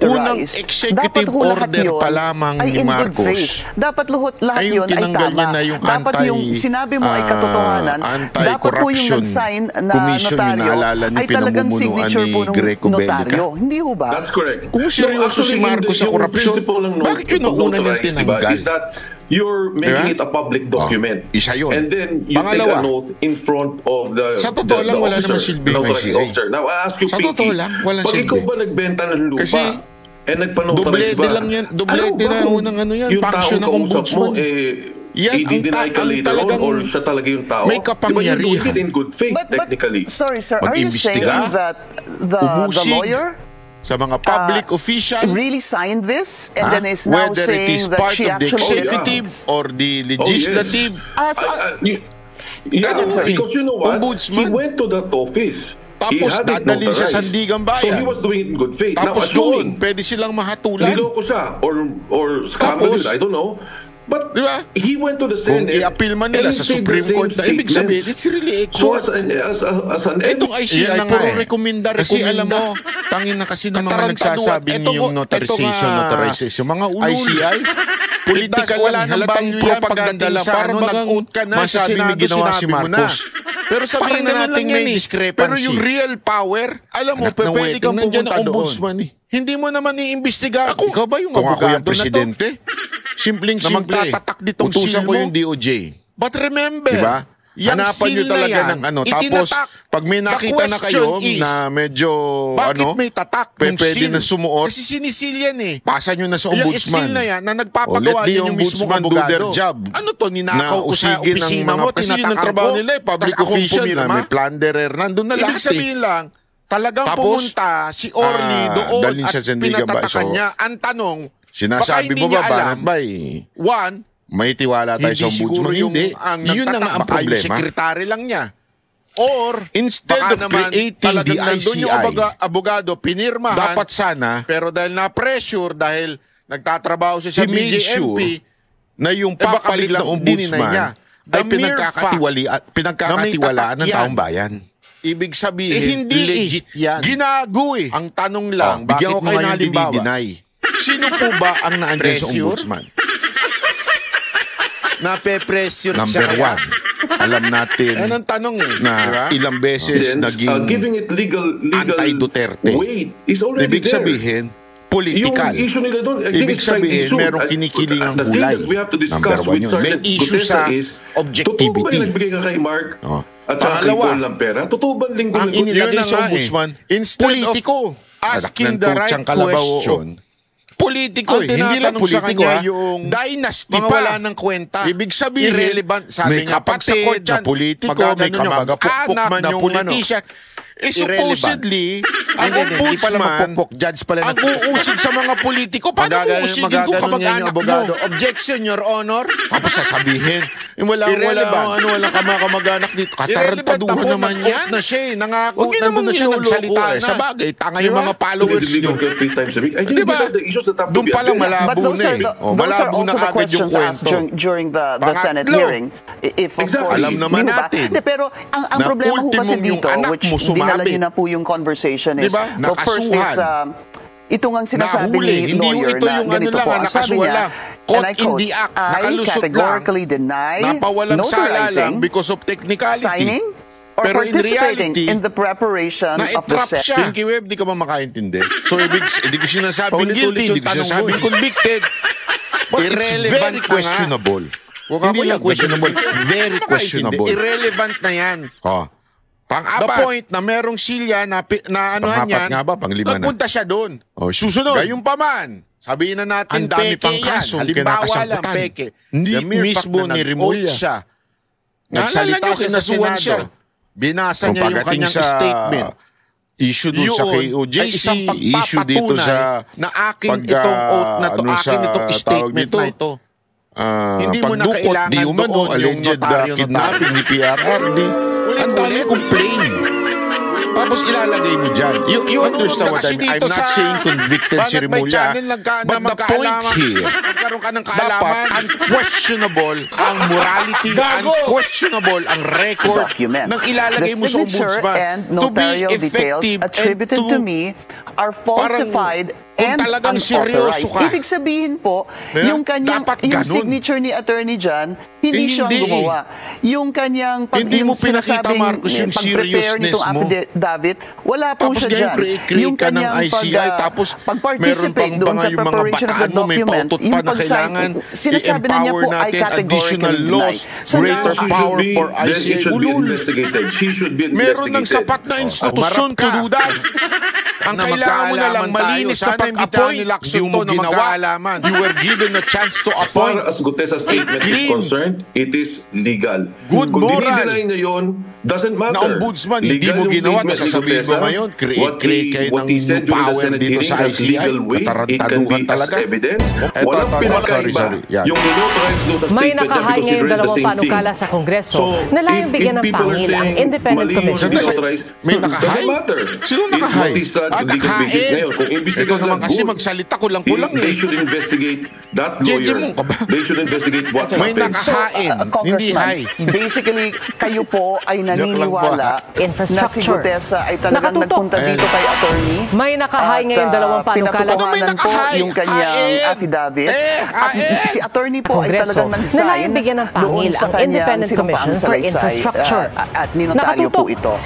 Unang executive order pa lamang ni Marcos ay yung tinanggal niya na yung anti-corruption commission yung naalala niyo pinamumunuan ni Greco Belica. Hindi ho ba? That's correct. Kung seryoso si Marcos sa korupsyon, bakit yun una niyang tinanggal? You're making it a public document. Isa yun. And then you take an oath in front of the sa totoo lang, wala naman silbi ng ICI. Now, I ask you, sa totoo lang, wala silbi. Pag ikaw ba nagbenta ng lupa, kasi nagpanotarize ba? Dublete na unang ano yan, function ng ombudsman. Yan ang talagang or siya talaga yung tao. May kapangyarihan. In good faith, technically. Sorry, sir. Are you saying that the lawyer sa mga public official really signed this and then is now whether it is part of the executive or the legislative? Because you know what? Ombudsman. He went to that office. Tapos dadalhin sa Sandigan Bayan. So he was doing it in good faith. Tapos doon, pwede silang mahatulan. Niloko siya or scammed it, I don't know. But diba? He went to the Senate. Kung i-appeal man nila sa Supreme Court na ibig sabihin, it's really a court. So itong ICI, puro rekomenda. Kasi alam mo, tangin na kasi ng mga nagsasabing yung notarization. Mga ulul. ICI, political lang, halatang propaganda lang. Parang mag-out ka na, masabi may ginawa si Marcos. Pero sabihin na natin may discrepancy. Pero yung real power, alam mo, pwede kang pumunta doon. Hindi mo naman iimbestiga. Ikaw ba yung abogado na to? Simpleng-simple. Magtatatak ditong utusan ko yung DOJ. But remember, diba? Hanapan nyo talaga ng ano. Tapos, pag may nakita na kayo na medyo, bakit may tatak? Pwede na sumuot. Kasi sinisil yan Pasa nyo na sa ombudsman. Yung na yan, na nagpapagawa yan yung mismong abogado. Ano to, ninakaw ko sa opisina mo, kasi yun ang trabaho nila public official na may plunderer. Nandun na lahat. Ibig sabihin lang, talagang pumunta si Orly doon at pinatatakan niya. Ang tanong, sinasabi mo ba one, may tiwala tayo sa ombudsman? Hindi. Yun na nga ang problema. Yung sekretary lang niya. Or, instead of creating the ICI, yung abogado, pinirmahan, dapat sana, pero dahil na-pressure, dahil nagtatrabaho siya sa BJMP, na yung papalit ng ombudsman ay pinagkakatiwalaan ng taong bayan. Ibig sabihin, hindi legit yan. Ginago Ang tanong lang, bakit mo ngayon dinideny? Sino po ba ang naandyan sa ombudsman? Nape-pressure siya. Number one. Alam natin ang tanong na ilang beses naging anti-Duterte. Ibig sabihin, political. Ibig sabihin, merong kinikilingang kulay. Number one yun. May issue sa objectivity. at saka recall ng pera? Totoo ba linggo-linggo? Ang inilagay sa ombudsman, politiko. Asking the right question. Politiko, hindi lang politiko yung dynasty pa. Wala ng kwenta. Ibig sabihin, irrelevant. Sabi nga, pag sa court na politiko, may kamag-anak na politician. Supposedly, ang ombudsman, ang uusig sa mga politiko, paano uusigin kung kamag-anak mo? Objection, Your Honor. Tapos sasabihin, walang kamag-anak dito. Katarantaduhan naman yan. Na siya, nangako, nandun na siya, nagsalita na. Sa bagay, tanga yung mga followers nyo. Diba? Doon palang malabo na eh. Malabo na agad yung kwento. During the Senate hearing. Alam naman natin. Pero ang problema ho kasi dito, which dinala nyo na po yung conversation is, well, first is, ito nga sinasabi ni lawyer na ganito po. Ang sabi niya, and I quote, I categorically deny notarizing, because of technicality, signing, or participating in the preparation of the set. Pinky Web, di ka ba makaintindi? So, hindi ko sinasabing guilty, hindi ko sinasabing convicted. But it's very questionable. Hindi lang questionable, very questionable. Irrelevant na yan. The point na merong silya na anuhan yan, nagpunta siya doon. Susunod. Gayun pa man. Sabihin na natin, dami pang kaso. Halimbawa lang, peke. Hindi mismo ni Remulla siya. Nagsalita siya sa Senado. Binasa niya yung kanyang statement. Issue doon sa KOJC, issue dito sa na akin itong oath na to, akin itong statement na ito. Hindi mo na kailangan doon yung notaryo kidnapping ni PRRD. Ang dami complain. Tapos ilalagay mo dyan. You understand what I mean? I'm not saying convicted si Remulla. But the point here, dapat unquestionable ang morality, unquestionable ang record ng ilalagay mo sa ombudsman. To be effective attributed to me are falsified and unauthorized. Ibig sabihin po, yung kanyang yung signature ni attorney dyan, hindi siya gumawa. Yung kanyang hindi mo pinakita, Marcos, yung seriousness mo. David, wala po siya dyan. Yung kanyang pag-participate doon sa preparation of the document, yung sinasabi na niya po, I categorically deny. Greater power for ICI. Meron ng sapat na institusyon kadudan. Ang kailangan mo na lang malinis na pag-appoint. Hindi mo ginawa. You were given a chance to appoint. As Gutesa statement is concerned, it is legal. Good moral. Kung dinideny niya yun, doesn't matter. Na ombudsman, hindi mo ginawa. Sasabihin mo ngayon, create kayo ng new power dito sa ICI. Katarantaduhan talaga. May nakahay ngayon dalawang panukala sa Kongreso na layong bigyan ng pangil ang Independent Commission. May nakahay? Sino nakahay? Nakahain. Ito naman kasi magsalita kulang-kulang. They should investigate that lawyer. They should investigate what happened. May nakahain, hindi hay. Basically, kayo po ay naniniwala na si Gutesa ay talagang nagpunta dito kay attorney. May nakahay ngayon dalawang panukala. Pinatotohanan po yung kanyang affidavit. At si attorney po ay talagang nag-sign doon sa kanyang sinumpaang salaysay. At ninotaryo po ito.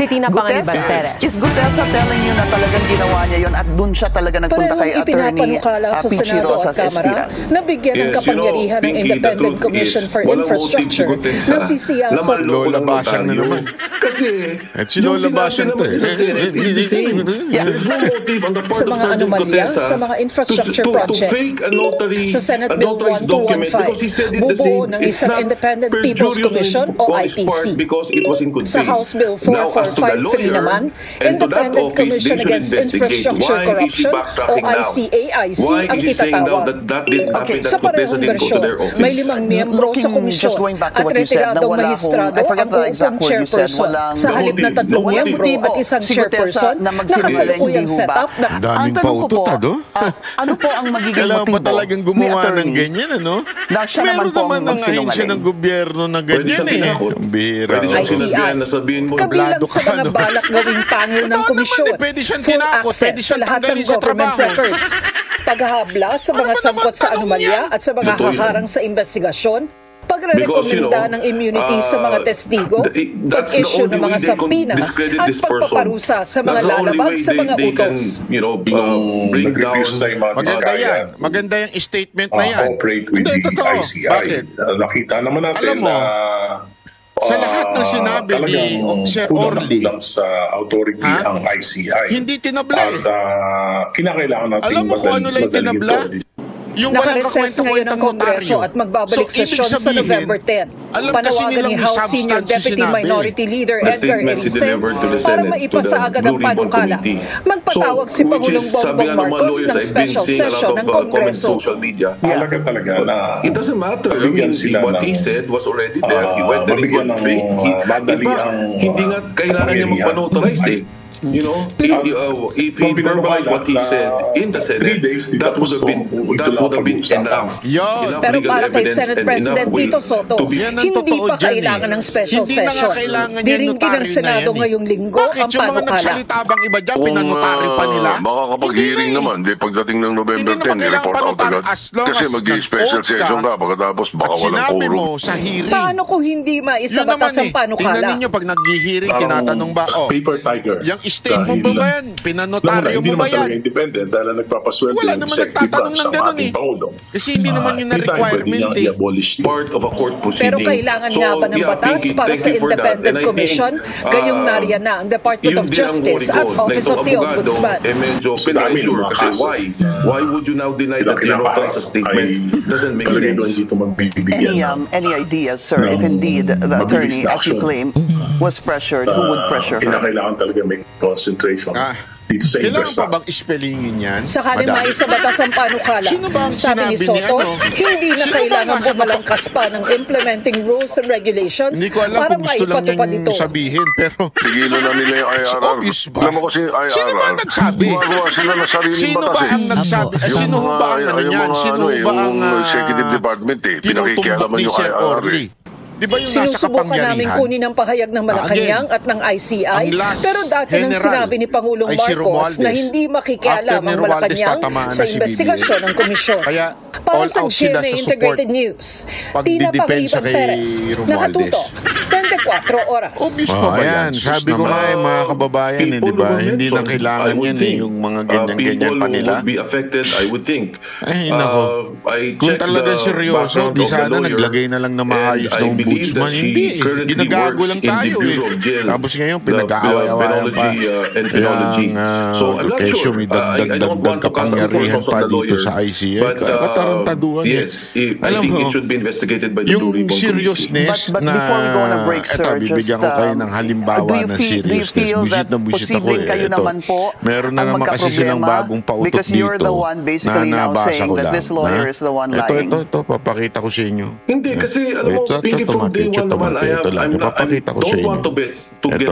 Is Gutesa telling you na talagang ginawa niya yon at doon siya talaga nagpunta kay attorney Pichi Rosas Espinas? Nabigyan ng kapangyarihan ng Independent Commission for Infrastructure na sisiyasat. Lola Basyang na naman. Kasi si Lola Basyang to sa mga anomalya, sa mga infrastructure project. Sa Senate Bill 1215, bubuo ng isang Independent People's Commission o IPC. Sa House Bill 4453 naman, Independent Commission Against Infrastructure Corruption o ICAIC ang itatawag. Sa parehong bersyon, may 5 miyembro sa komisyon at retiradong magistrado ang uupong chairperson. Sa halip na 3 miyembro at isang chairperson, nakasalukuyang setup na... Daming paututad, ano po ang magiging kailangan motibo pa talagang gumawa ng ganyan, ano? Meron naman ng ahensya ng gobyerno na ganyan Ang bihira. ICI, kabilang sa mga balak gawing pangil ng komisyon, full access sa lahat ng government records, paghahabla sa mga sangkot sa anomalya at sa mga haharang sa investigasyon, pagre-rekomenda ng immunity sa mga testigo, pag-issue ng mga sampina at pagpaparusa sa mga lalabag sa mga utos. Maganda yan. Maganda yung statement na yan. Cooperate with the ICI. Bakit? Nakita naman natin na sa lahat ng sinabi ni Sir Orly, lang sa authority ang ICI. Hindi tinabla. At kinakailangan natin alam mo kung ano lang tinabla? Yung nakareses ngayon ng Kongreso at magbabalik sesyon sa November 10. Panawagan ni House Senior Deputy Minority Leader Edgar Erice para maipasa agad ang panukala. Magpatawag si Pangulong Bongbong Marcos ng special session ng Kongreso. Talaga na it doesn't matter. What he said was already there. He went there in good faith. Hindi nga kailangan niya magpanotarize eh. You know, if he verbalized what he said in the Senate, that would have been enough. Pero para kay Senate President Tito Soto, hindi pa kailangan ng special session. Diringgin ng Senado ngayong linggo ang panukala. Bakit yung mga nagsalita bang iba dyan, pinanotaryo pa nila? Makakapag-hearing naman, pagdating ng November 10, i-report out agad. Kasi mag-i-special session ka, pagkatapos baka walang quorum. Paano kung hindi maisabatas ang panukala? Tingnan ninyo, pag nag-hearing, tinatanong ba, paper tiger. Statement mo ba yan? Pinanotaryo mo ba yan? Independent dahil nagpapaswerte wala naman nagtatanong ng gano'n eh. Kasi hindi naman yun na requirement eh. Part of a court proceeding. Pero kailangan nga ba ng batas para sa Independent Commission? Gayong nariyan na ang Department of Justice at Office of the Ombudsman. Medyo pinaka-sure kasi why would you now deny that you notarize a statement? Doesn't make sense. Any ideas, sir, if indeed the attorney, as you claim, was pressured, who would pressure her? Kailangan talaga may concentration dito sa kailangan pa bang ispellingin yan? Sakali maisabatas ang panukala. Sino ba ang sabi ni Soto, hindi na kailangan bumalangkas pa ng implementing rules and regulations para maipatupad ito. Sabihin, pero tigilan na nila yung IRR. Alam mo kasi IRR. Sino ba ang nagsabi? Gumagawa sila na sariling batas. Sino ba ang nagsabi? Sino ba ang ano yan? Sino ba ang executive department pinakikialaman yung IRR Di ba yung nasa sinusubukan namin kunin ang pahayag ng Malacanang at ng ICI, pero dati nang sinabi ni Pangulong Marcos na hindi makikialam ang Malacanang sa investigasyon ng komisyon. Para sa GMA Integrated News, Tina Pag-ibang Perez, nakatutok, 24 oras. Ayan, sabi ko nga mga kababayan, di ba? Hindi na kailangan yan yung mga ganyan-ganyan pa nila. Ay, nako. Kung talaga seryoso, di sana naglagay na lang na maayos na ombudsman. Hindi, ginagago lang tayo eh. Tapos ngayon, pinag-aaway-awayan pa. Kesyo may dagdag kapangyarihan pa dito sa ICI. Katarantaduhan eh. Alam mo, yung seriousness na bibigyan ko kayo ng halimbawa ng seriousness. Busit na busit ako eh. Ito, meron na naman kasi silang bagong pautot dito na nabasa ko lang. Ito, papakita ko sa inyo. Hindi, kasi alam mo, Pinky, from day one naman, I don't want to get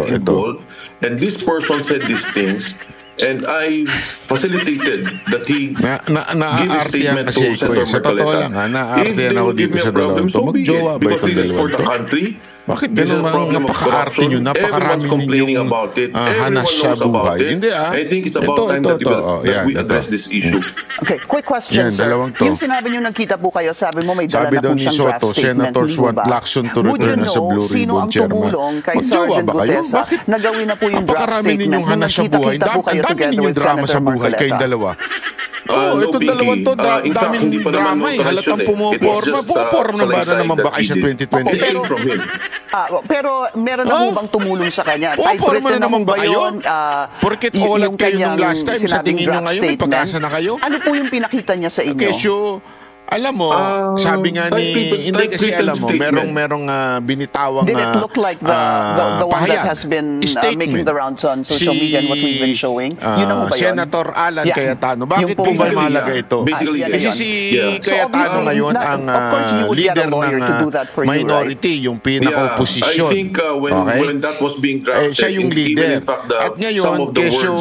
involved. And this person said these things. And I facilitated that he give a statement to Senator Marcoleta. Sa totoo lang, naaartihan ako dito sa dalawang ito. Magjowa ba itong dalawang ito? Bakit ganun mga napaka-arte nyo? Napakarami ninyong hanas sa buhay. Hindi Ito. We address this issue. Okay, quick question, sir. Yung sinabi nyo nagkita po kayo, sabi mo may dala na po siyang draft statement. Senators want Lacson to return as a Blue Ribbon Chairman. Sino ang tumulong kay Sergeant Gutesa na gawin na po yung draft statement nung nagkita-kita po kayo together with Senator Marcoleta? Kayong dalawa. Itong dalawang to, daming drama eh. Halatang pumoporma. Pumoporma na naman ba kayo sa 2020? Pero meron na po bang tumulong sa kanya? Pumoporma na naman ba kayo? Porket ulat kayo nung last time, sa tingin nyo ngayon, may pag-asa na kayo? Ano po yung pinakita niya sa inyo? Kesyo, alam mo, sabi nga hindi kasi alam mo, merong binitawang did it look like the one that has been making the rounds on social media and what we've been showing? Yun ang ba yun? Senator Alan Cayetano. Bakit po ba mahalaga ito? Kasi si Cayetano ngayon ang leader ng minority, yung pinaka-oposisyon. Siya yung leader. At ngayon, kesyo,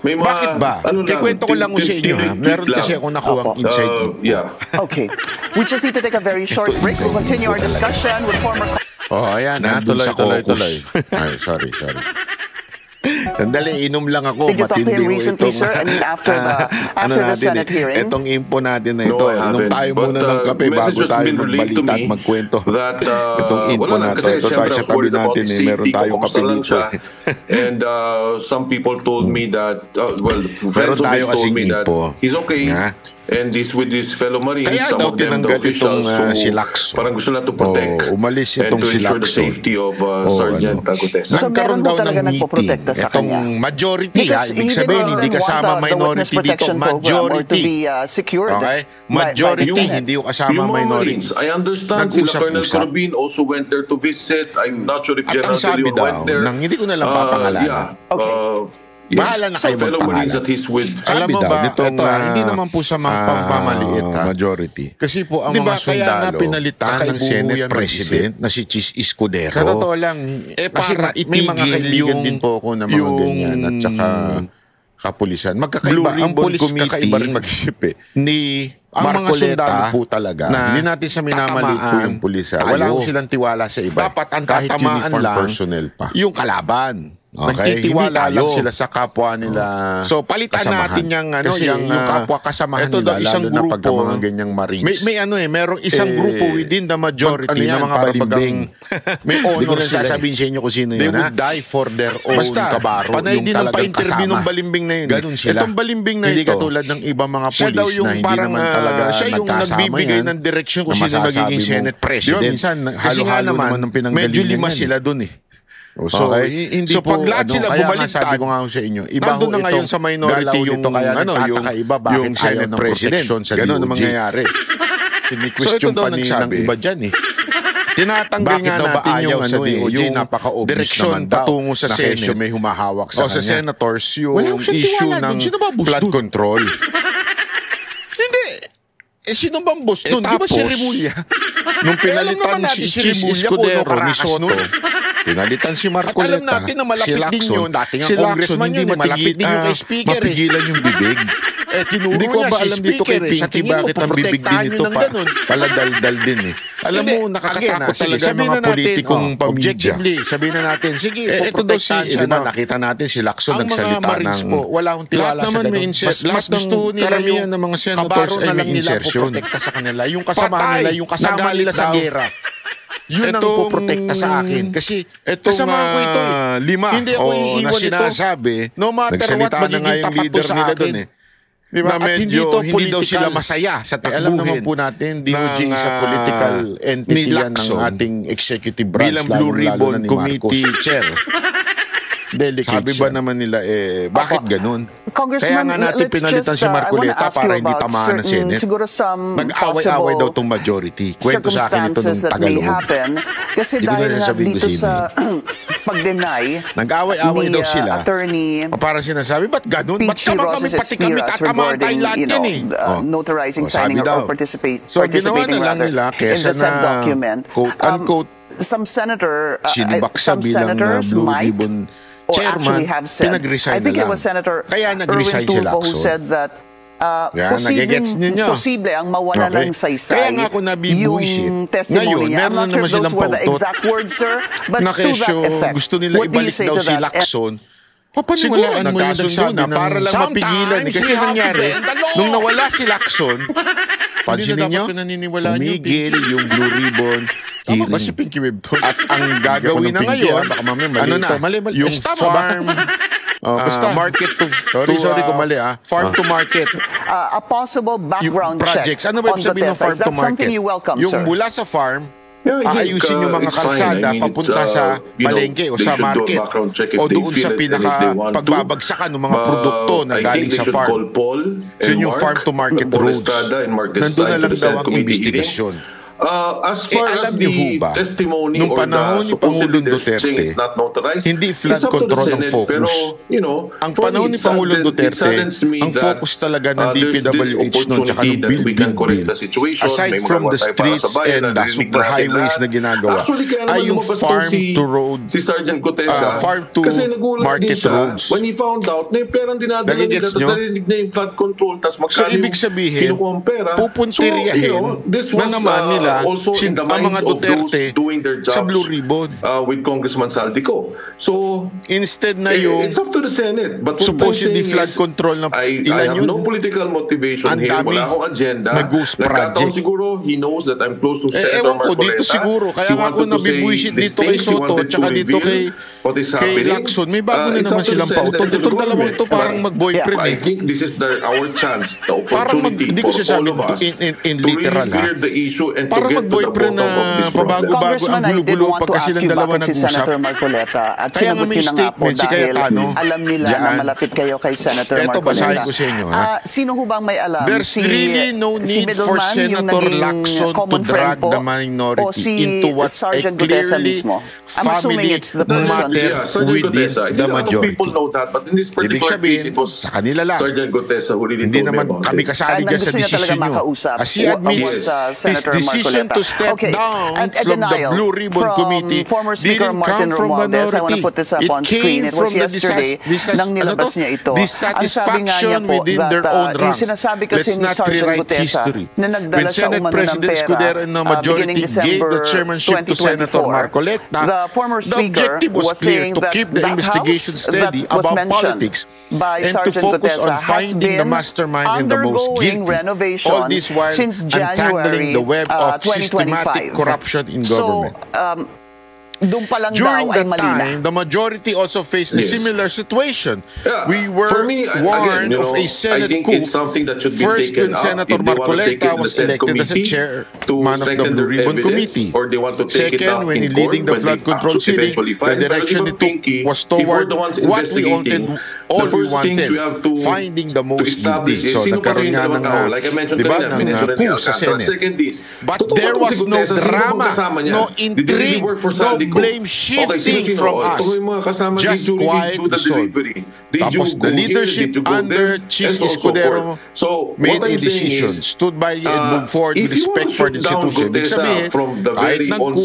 bakit ba? Kikwento ko lang sa inyo ha. Meron kasi ako nakuha ang insight. Okay. We just need to take a very short break. We'll continue our discussion with former... ayan ha. Tuloy. Ay, sorry. Sandali, inom lang ako. Did you talk to him recently, sir? I mean, after after the Senate hearing. Etong info natin na ito, inom tayo muna ng kape bago tayo magbalita at magkwento. Itong info na ito, ito tayo sa tabi natin, meron tayong kape dito. And some people told me that, friends of his told me that he's okay. And this with his fellow Marines, kaya some of them, the officials, si Lacson. Parang gusto na to protect umalis itong and to si ensure the Lacson. safety of Sergeant Gutesa. So meron mo talaga nagpoprotekta sa kanya? Itong majority, ibig sabihin, hindi kasama minority dito. Majority. Okay? Majority, hindi yung kasama minority. I understand sila Colonel Corbin also went there to visit. I'm not sure if General De Leon went there. Hindi ko na lang papangalanan. Bahala na kayo magpangalan. Alam mo ba, ito, hindi naman po sa mga pampamaliit, majority. Kasi po ang mga sundalo, kaya nga pinalitan ng Senate President na si Chis Escudero. Sa totoo lang, para may mga kaibigan din po ako na mga ganyan at saka kapulisan. Magkakaiba, ang pulis kakaiba rin mag-isip ni ang mga sundalo po talaga, hindi natin sa minamaliit po yung pulis. Wala ko silang tiwala sa iba. Dapat ang tatamaan lang personnel pa. Yung kalaban. Okay. Nagtitiwala lang sila sa kapwa nila. So palitan kasamahan natin yung kapwa kasamahan ito nila, isang lalo grupo, na pagka mga ganyang Marines. Merong isang grupo within the majority na mga balimbing. May honor sila. Sasabihin sa inyo kung sino yun. They would die for their own kabaro. Panay din ang pa-interview ng balimbing na yun. Ganun sila. Itong balimbing na ito, hindi katulad ng ibang mga pulis na hindi naman talaga siya yung nagbibigay ng direksyon kung sino magiging Senate President. Kasi nga naman, medyo lima sila dun eh. So, pag lahat sila bumaliktad, sabi ko nga sa inyo, iba ho na ngayon sa minority yung nagkakaiba bakit Senate President. Ganun ang mangyayari. Sini-question pa nilang iba dyan eh. Tinatanggal nga natin yung napaka-obvious naman daw patungo sa Senate. May humahawak sa kanya. O sa senators yung issue ng flood control. Hindi. Sino bang boss doon? Di ba si Remulla? Nung pinalitan si Chis Escudero ni Soto, pinalitan si Marcoleta. At alam natin na malapit din yun. Dating ang congressman yun, malapit din yung kay speaker. Mapigilan yung bibig. Tinuro niya si speaker. Sa tingin mo, poprotektahan nyo ng ganun. Paladaldal din eh. Alam mo, nakakatakot talaga mga politikong objectively. Sabihin na natin, sige, poprotektahan siya. Nakita natin si Lacson nagsalita ng wala akong tiwala sa ganun. Lahat gusto nila yung mga senators ay may insertion. Poprotekta sa kanila. Yung kasama nila, yung kasama nila sa gera. Yun ang poprotekta sa akin. Kasi kasama ko ito lima hindi ako iiwan ito. Sinasabi, no matter what, magiging tapat to sa akin. Diba? At hindi daw sila masaya sa takbuhin. Alam naman po natin, DOJ sa political entity yan ng ating executive branch. Bilang Blue Ribbon Committee Chair. Sabi ba naman nila, bakit ganun? Kaya nga natin pinalitan si Marcoleta para hindi tamaan ng Senate. Nag-away-away daw itong majority. Kwento sa akin ito nung Tagalog. Kasi dahil dito sa pag-deny, nag-away-away daw sila. Parang sinasabi, ba't ganun? Ba't kami pati kami tatamaan tayo lahat yan eh? Notarizing, signing, or participating in the said document. Quote-unquote, some senators might chairman, I think it was Senator Erwin Tulfo who said that posible ang mawala ng saysay yung testimony niya. I'm not sure those were the exact words, sir, but to that effect. Gusto nila ibalik daw si Lacson. Papaniwalaan mo yung nagsabi para lang mapigilan. Kasi nangyari, nung nawala si Lacson, pansinin nyo, umigil yung Blue Ribbon hearing. At ang gagawin na ngayon, yung farm market to sorry kung mali farm to market. A possible background check ano ba sabihin ng farm to market? Yung mula sa farm, aayusin yung mga kalsada papunta sa palengke o sa market o doon sa pinaka pagbabagsakan ng mga produkto na galing sa farm. Yun yung farm to market roads. Nandun na lang daw ang investigasyon. As far as the testimony nung panahon ni Pangulong Duterte, hindi flood control ang focus. Ang panahon ni Pangulong Duterte, ang focus talaga ng DPWH noon tsaka ng build. Aside from the streets and the superhighways na ginagawa, ay yung farm to road, farm to market roads. When he found out, na yung perang dinadala nila, tapos narinig na yung flood control, tapos magkano ibig sabihin, pupuntiryahin na naman nila nila ang mga Duterte sa Blue Ribbon. With Congressman Saldico. So, instead na yung it's up to the Senate. But supposedly flood control na I ilan have yun? no political motivation here. Wala akong agenda. Nag-ghost project. Siguro, he knows that I'm close to Senator ewan ko, Marcoleta. dito siguro. Kaya nga ako nabibwisit dito kay Soto tsaka dito kay Lacson. May bago na naman silang pautot. Itong dalawang ito parang mag-boyfriend I think this is our chance, the opportunity hindi ko for all of us in literal, to clear the issue and to parang get to the mag-boyfriend bottom of this problem. pabago-bago ang gulo-gulo pagka silang dalawa nag-usap. Senator Marcoleta, at kaya nga may statement si Cayetano. Alam nila na malapit kayo kay Senator Marcoleta. Ito, basahin ko sa inyo. Sino ho bang may alam? There's really no need for Senator Lacson to drag the minority into what's a clearly family matter within the majority. Ibig sabihin, sa kanila lang. Hindi naman kami kasali dyan sa desisyon nyo. As he admits, his decision to step down from the Blue Ribbon Committee didn't come from minority. It came from the dissatisfaction within their own ranks. Let's not rewrite history. When Senate President Escudero and the majority gave the chairmanship to Senator Marcoleta, the objective was clear, to keep the investigation steady about politics and to focus on finding the mastermind and the most guilty. All this while untangling the web of systematic corruption in government. During that time, the majority also faced a similar situation. We were warned of a Senate coup. First, when Senator Marcoleta was elected as a chairman of the Blue Ribbon Committee. Second, when leading the flood control hearing, the direction it took was toward what we wanted. All we wanted, finding the most guilty. So, nagkaroon nga ng, diba, ng coup sa Senate. But there was no drama, no intrigue, no blame shifting from us. Just quiet resolve. Tapos, the leadership under Chis Escudero made a decision, stood by and moved forward with respect for the institution. Ibig sabihin, kahit ng coup,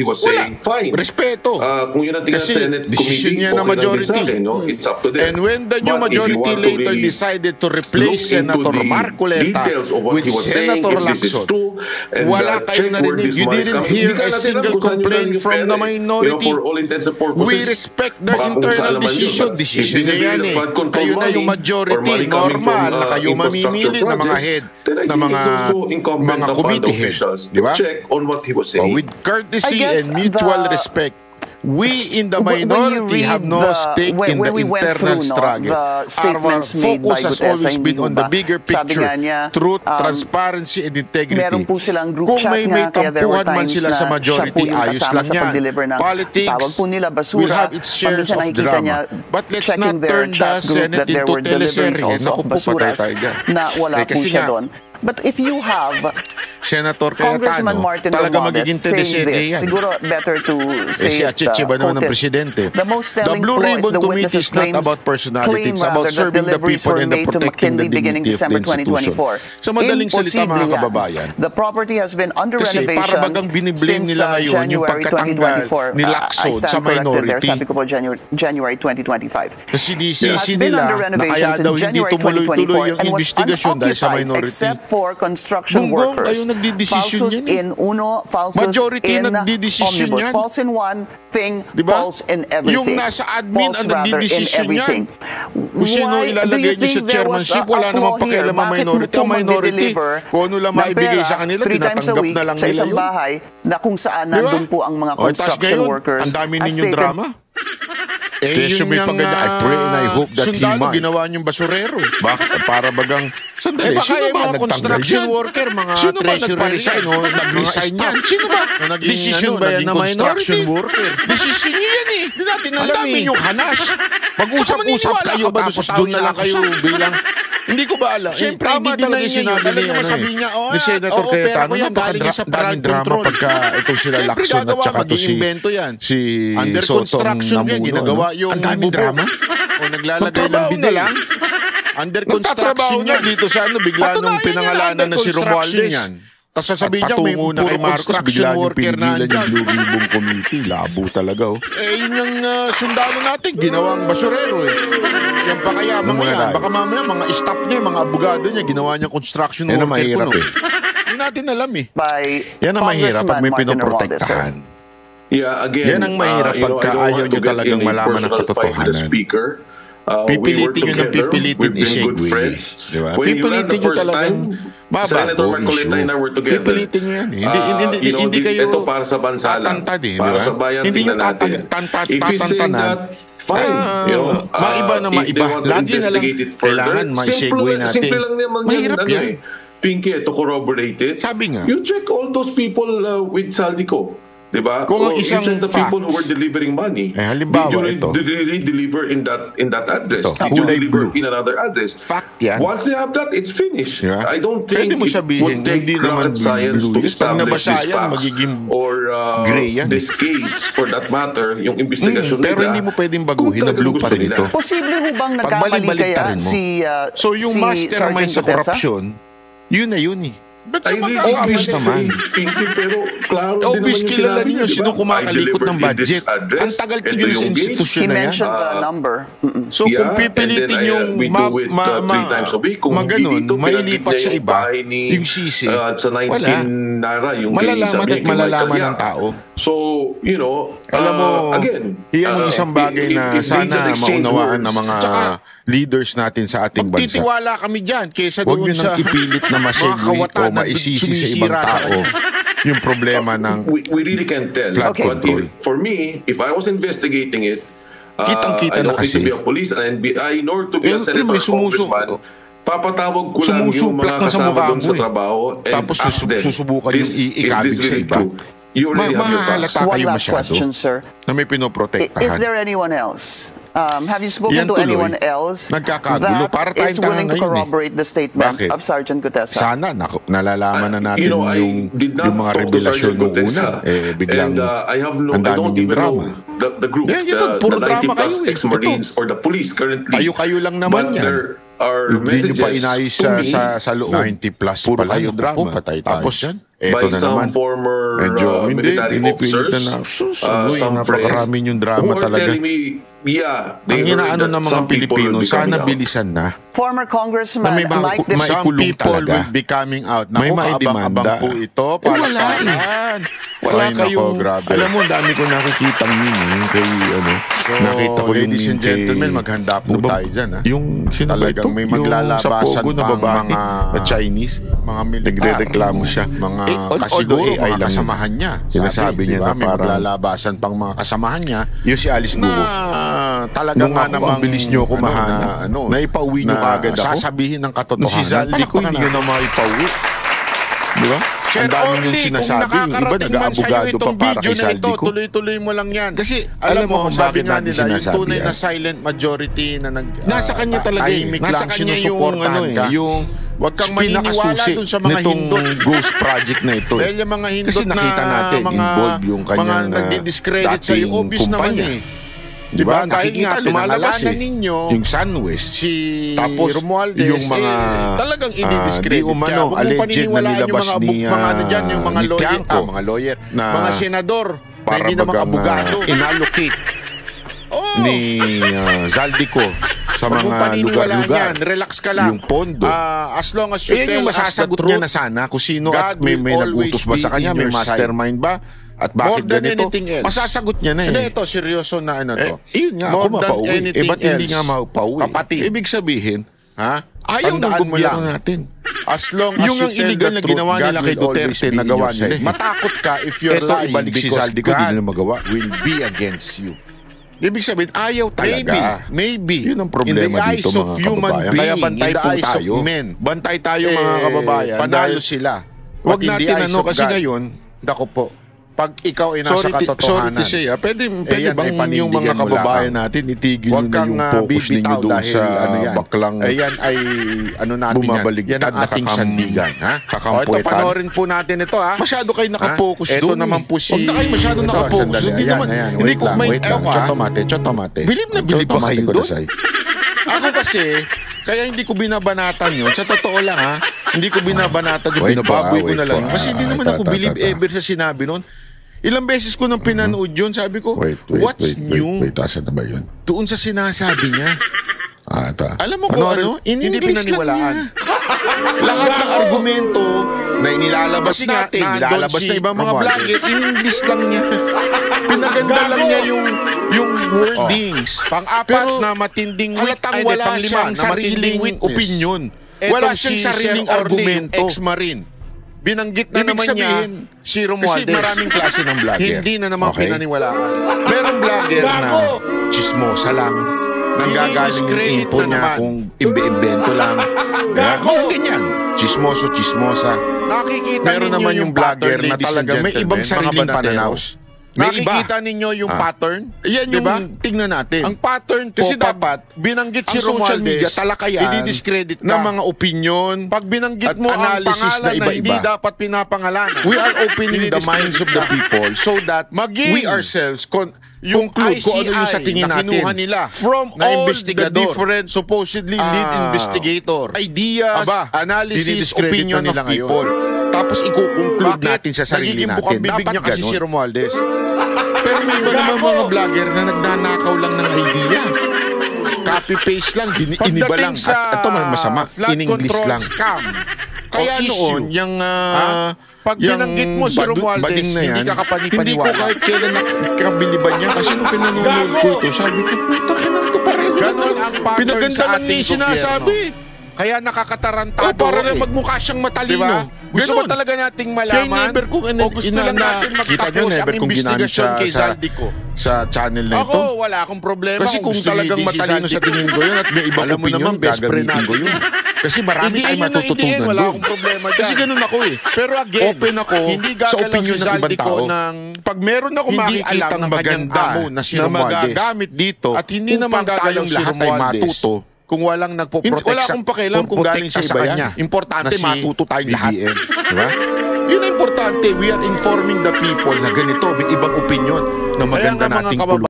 wala. Respeto. Kasi, decision niya na majority. And when the new majority later decided to replace Senator Marcoleta with Senator Lacson, wala kayong narinig. You didn't hear a single complaint from the minority. We respect their internal decision. Decision niya yan eh. Kayo na yung majority. Normal na kayo mamimili ng mga head, ng mga committee head. Diba? With courtosy and mutual respect, we in the minority have no stake in the internal struggle. Our focus has always been on the bigger picture, truth, transparency, and integrity. Kung may tampuhan man sila sa majority, ayos lang yan. Politics will have its shares of drama. But let's not turn the Senate into teleserye. Naku po, patay tayo dyan. Wala po siya doon. But if you have Senator Congressman Martin talaga Romualdez magiging saying teleserye this, yan. siguro better to say si Achiche ba naman ng presidente? The most The telling Blue flaw is Ribbon the Committee witnesses' is not about personality. It's about serving the people and protecting the dignity of the institution. Sa madaling salita mga kababayan, the property has been under kasi renovation para bagang biniblame nila ngayon yung pagkatanggal ni Lacson sa minority. Sabi ko po January 2025. Kasi DCC nila na kaya daw hindi tumuloy-tuloy yung investigasyon dahil sa minority. Except for construction workers. Falsos in uno, falsos majority in nagdidesisyon omnibus. yan. False in one thing, diba? false in everything. Yung nasa admin false ang rather in nagdidesisyon everything. yan. Kung sino ilalagay niya sa chairmanship, wala namang pakialam ang minority. Ang minority, kung ano lang maibigay sa kanila, tinatanggap na lang sa nila isang yun. bahay na kung saan nandun po ang mga construction workers. Ang dami ninyong drama. Yun may paganda. I pray and I hope that he might. Ginawa niyong basurero. Bakit? Para bagang, sandali, sino ba construction worker, mga treasurer yan, nag-resign yan? Sino ba? Decision ba yan na minority? Decision niyo yan eh. Hindi natin alam eh. Yung hanas. Mag-usap-usap kayo, tapos doon na lang kayo bilang, hindi ko ba alam. Siyempre, hindi talaga sinabi niya ni Senator Cayetano na daming drama pagka itong sila Lacson at saka ito si under construction yan, ginagawa yung daming drama. O naglalagay ng bidel. Under construction yan dito sa bigla nung pinangalanan na si Romualdez. Tapos sasabihin niya, may muna kay Marcos, bigla niyong pinigilan yung Blue Ribbon Committee. Labo talaga, oh. Yun yung sundalo natin, ginawang basurero, eh. Yan pa kaya, mga yan. Baka mamaya, mga staff niya, mga abogado niya, ginawa niya construction worker. Yan ang mahirap, eh. natin alam eh. By yan ang mahirap pag may pinoprotektahan. Yeah, again, yan ang mahirap pagka ayaw nyo talagang malaman ang katotohanan. Pipilitin nyo ng pipilitin i-segue. Diba? Pipilitin nyo talagang mabago issue. Pipilitin nyo yan. Hindi kayo tatantad eh. Hindi nyo tatantanan. Fine. Maiba na maiba. Lagi na lang kailangan ma-segue natin. Mahirap yan. Pinky, to corroborate it. Sabi nga. You check all those people with Saldico. Diba? Kung ang isang the people who were delivering money, halimbawa did you really deliver in that address? Did you deliver in another address? Fact yan. Once they have that, it's finished. Yeah. I don't think it would take rocket science to establish these facts or this case, for that matter, yung investigasyon nila. Pero hindi mo pwedeng baguhin na blue pa rin ito. Posible ho bang nagkamali kaya so yung mastermind sa korupsyon, yun na yun eh. Ba't sa obvious naman? Pero klaro obvious kilala ninyo sino kumakalikot ng budget. Ang tagal nyo sa institusyon na yan. He mentioned the number. So kung pipilitin yung maganon, mailipat sa iba, yung sisi, wala. Malalaman at malalaman ng tao. So, you know, alam mo, again, iyan ang isang bagay na sana maunawaan ng mga leaders natin sa ating bansa. Magtitiwala kami dyan kaysa doon sa nang ipilit na masegue o maisisi sa ibang tao yung problema ng we really can't tell. Flood control. For me, if I was investigating it, kitang-kita I na don't need kasi. to be a police and NBI nor to be a senator or congressman. Papatawag ko lang yung mga kasama doon sa trabaho. Tapos susubukan yung ikabig sa iba. Mahahalata kayo masyado na may pinoprotektahan. Is there anyone else? Have you spoken to anyone else nagkakagulo para that is willing to corroborate the statement of Sergeant Gutesa? Sana nalalaman na natin yung mga revelasyon nung una. Biglang ang daming yung drama. The group, puro drama kayo eh. Ex-Marines or the police currently. Kayo lang naman yan. Hindi nyo pa inayos sa loob. 90 plus pala yung drama. Tapos yan. Eto na naman. Medyo hindi pinipilit na napakarami yung drama talaga. Ang inaano ng mga Pilipino, sana bilisan na. Former Congressman Mike DeSantis. Some people will be coming out. May maidemanda. Po ito. Wala kayong, alam mo, dami ko nakikita yung kay, nakita ko yung ladies and gentlemen, maghanda po tayo dyan. Yung talagang may maglalabasan pang mga Chinese, mga militar. Nagre-reklamo siya. Mga kasiguro, mga kasamahan niya. Sinasabi niya na may maglalabasan pang mga kasamahan niya. Yung si Alice Guo. Talaga nga namang ang bilis nyo kumahana. Naipauwi nyo kagad ako. Sasabihin ng katotohanan. Si Zaldi ko, hindi nyo na maipauwi. Di ba? Ang dami nyung sinasabi. Yung iba nag-aabogado pa para kay Zaldi ko. Tuloy-tuloy mo lang yan. Kasi alam mo kung sabi bakit nga natin nila, yung sinasabi tunay yan. na silent majority na nasa kanya talaga eh. Nasa kanya yung wag kang maniniwala dun sa mga hindot ghost project na ito. Dahil yung mga hindot kasi nakita natin involved yung kanyang nagdi-discredit sa iyo, obvious naman eh. Diba? Dahil nga pinangalanan ninyo yung Sunwest, tapos Romualdez, yung mga talagang i-discredit di umano, alleged na nilabas ni mga lawyer, mga senador, para hindi naman abogado, inallocate ni Zaldico sa mga lugar-lugar. Relax ka lang. Yung pondo. As long as you tell yung masasagot niya na sana kung sino at may nagutos ba sa kanya, may mastermind ba? At bakit ganito? Masasagot niya na eh. Hindi, ito, seryoso na to. Yun nga, ako mapauwi. Ba't hindi nga mapauwi? Kapatid. Ibig sabihin, ayaw nang gumularo natin. As long as yung ang illegal na ginawa nila kay Duterte, nagawa nila. Matakot ka if you're lying ibalik si Zaldi ko, hindi nila magawa. Will be against you. Ibig sabihin, ayaw talaga. Maybe. Yun ang problema dito, mga kababayan. Kaya bantay po tayo. Bantay tayo, mga kababayan. Panalo sila. Huwag natin kasi ngayon, dako po. Pag ikaw ay nasa katotohanan. Sorry to say, pwede bang yung mga kababayan natin itigil nyo na yung focus ninyo doon sa baklang ayan ay natin bumabaligtad yan ang ating sandigan. Kakampuetan. Ito, panoorin po natin ito. Masyado kayo nakapokus doon. Ito naman po si... Huwag na kayo masyado nakapokus doon. Hindi naman. Hindi ko may... Chotomate. Bilib na bilib ba kayo doon? Ako kasi, kaya hindi ko binabanatan yun. Sa totoo lang hindi ko binabanatan yun. Binababoy ko na lang. Kasi hindi naman ako believe ever sa sinabi nun. Ilang beses ko nang pinanood yun, sabi ko, what's new? Asan na ba yun? Doon sa sinasabi niya. Ito. Alam mo ko, in English lang niya. Lahat ng argumento, na inilalabas natin, nilalabas na ibang mga vlogger, in-English lang niya. Pinaganda lang niya yung wordings. Pang-apat na matinding halatang wala siyang sariling opinion. Wala siyang sariling argumento. Ex-Marine. Binanggit na naman niya si Romualdez. Kasi maraming klase ng vlogger. Hindi na naman pinaniwalaan. Merong vlogger na chismosa lang. Nanggagaling yung info niya kung imbe-imbento lang. Mga ganyan. Chismoso, chismosa. Meron naman yung vlogger na talaga may ibang sariling pananaw. Nakikita ninyo yung pattern? Yan yung tingnan natin. Ang pattern kasi dapat binanggit si social media talakayan, i-discredit ng mga opinion. Pag binanggit mo ang pangalan na hindi dapat pinapangalanan. We are opening the minds of the people so that we ourselves conclude kung ano yung sa tingin natin nila from all the different supposedly lead investigator ideas, analysis, opinion of people. Tapos ikukonclude natin sa sarili natin. Dapat kasi si Romualdez. Pero may iba naman mga vlogger na nagnanakaw lang ng idea. Copy-paste lang, iniba lang. At ito masama, in-English lang. Kaya noon, yung pag binanggit mo si Romualdez, hindi ka kapanipaniwala. Hindi ko kahit kailan nakabiliban niya. Kasi nung pinanonood ko ito, sabi ko, putang ina ito pareho. Ganon ang pattern sa ating sinasabi. Kaya nakakatarantado. Para magmukha siyang matalino. Gusto ba talaga nating malaman? O gusto lang natin magtapos ang investigasyon kay Zaldico? Sa channel na ito? Ako, wala akong problema. Kasi kung talagang matalino sa tingin ko yun at may ibang opinion, gagamitin ko yun. Kasi marami ay matututunan doon. Wala akong problema dyan. Kasi ganun ako eh. Pero again, open ako sa opinion ng ibang tao. Pag meron ako makikitang maganda na magagamit dito at hindi naman gagalaw lahat ay matuto, kung walang nagpo-protect wala akong pakialam kung galing sa iba yan. Importante matuto tayong lahat. Diba? Yun ang importante. We are informing the people na ganito, may ibang opinion na maganda nating tulungan.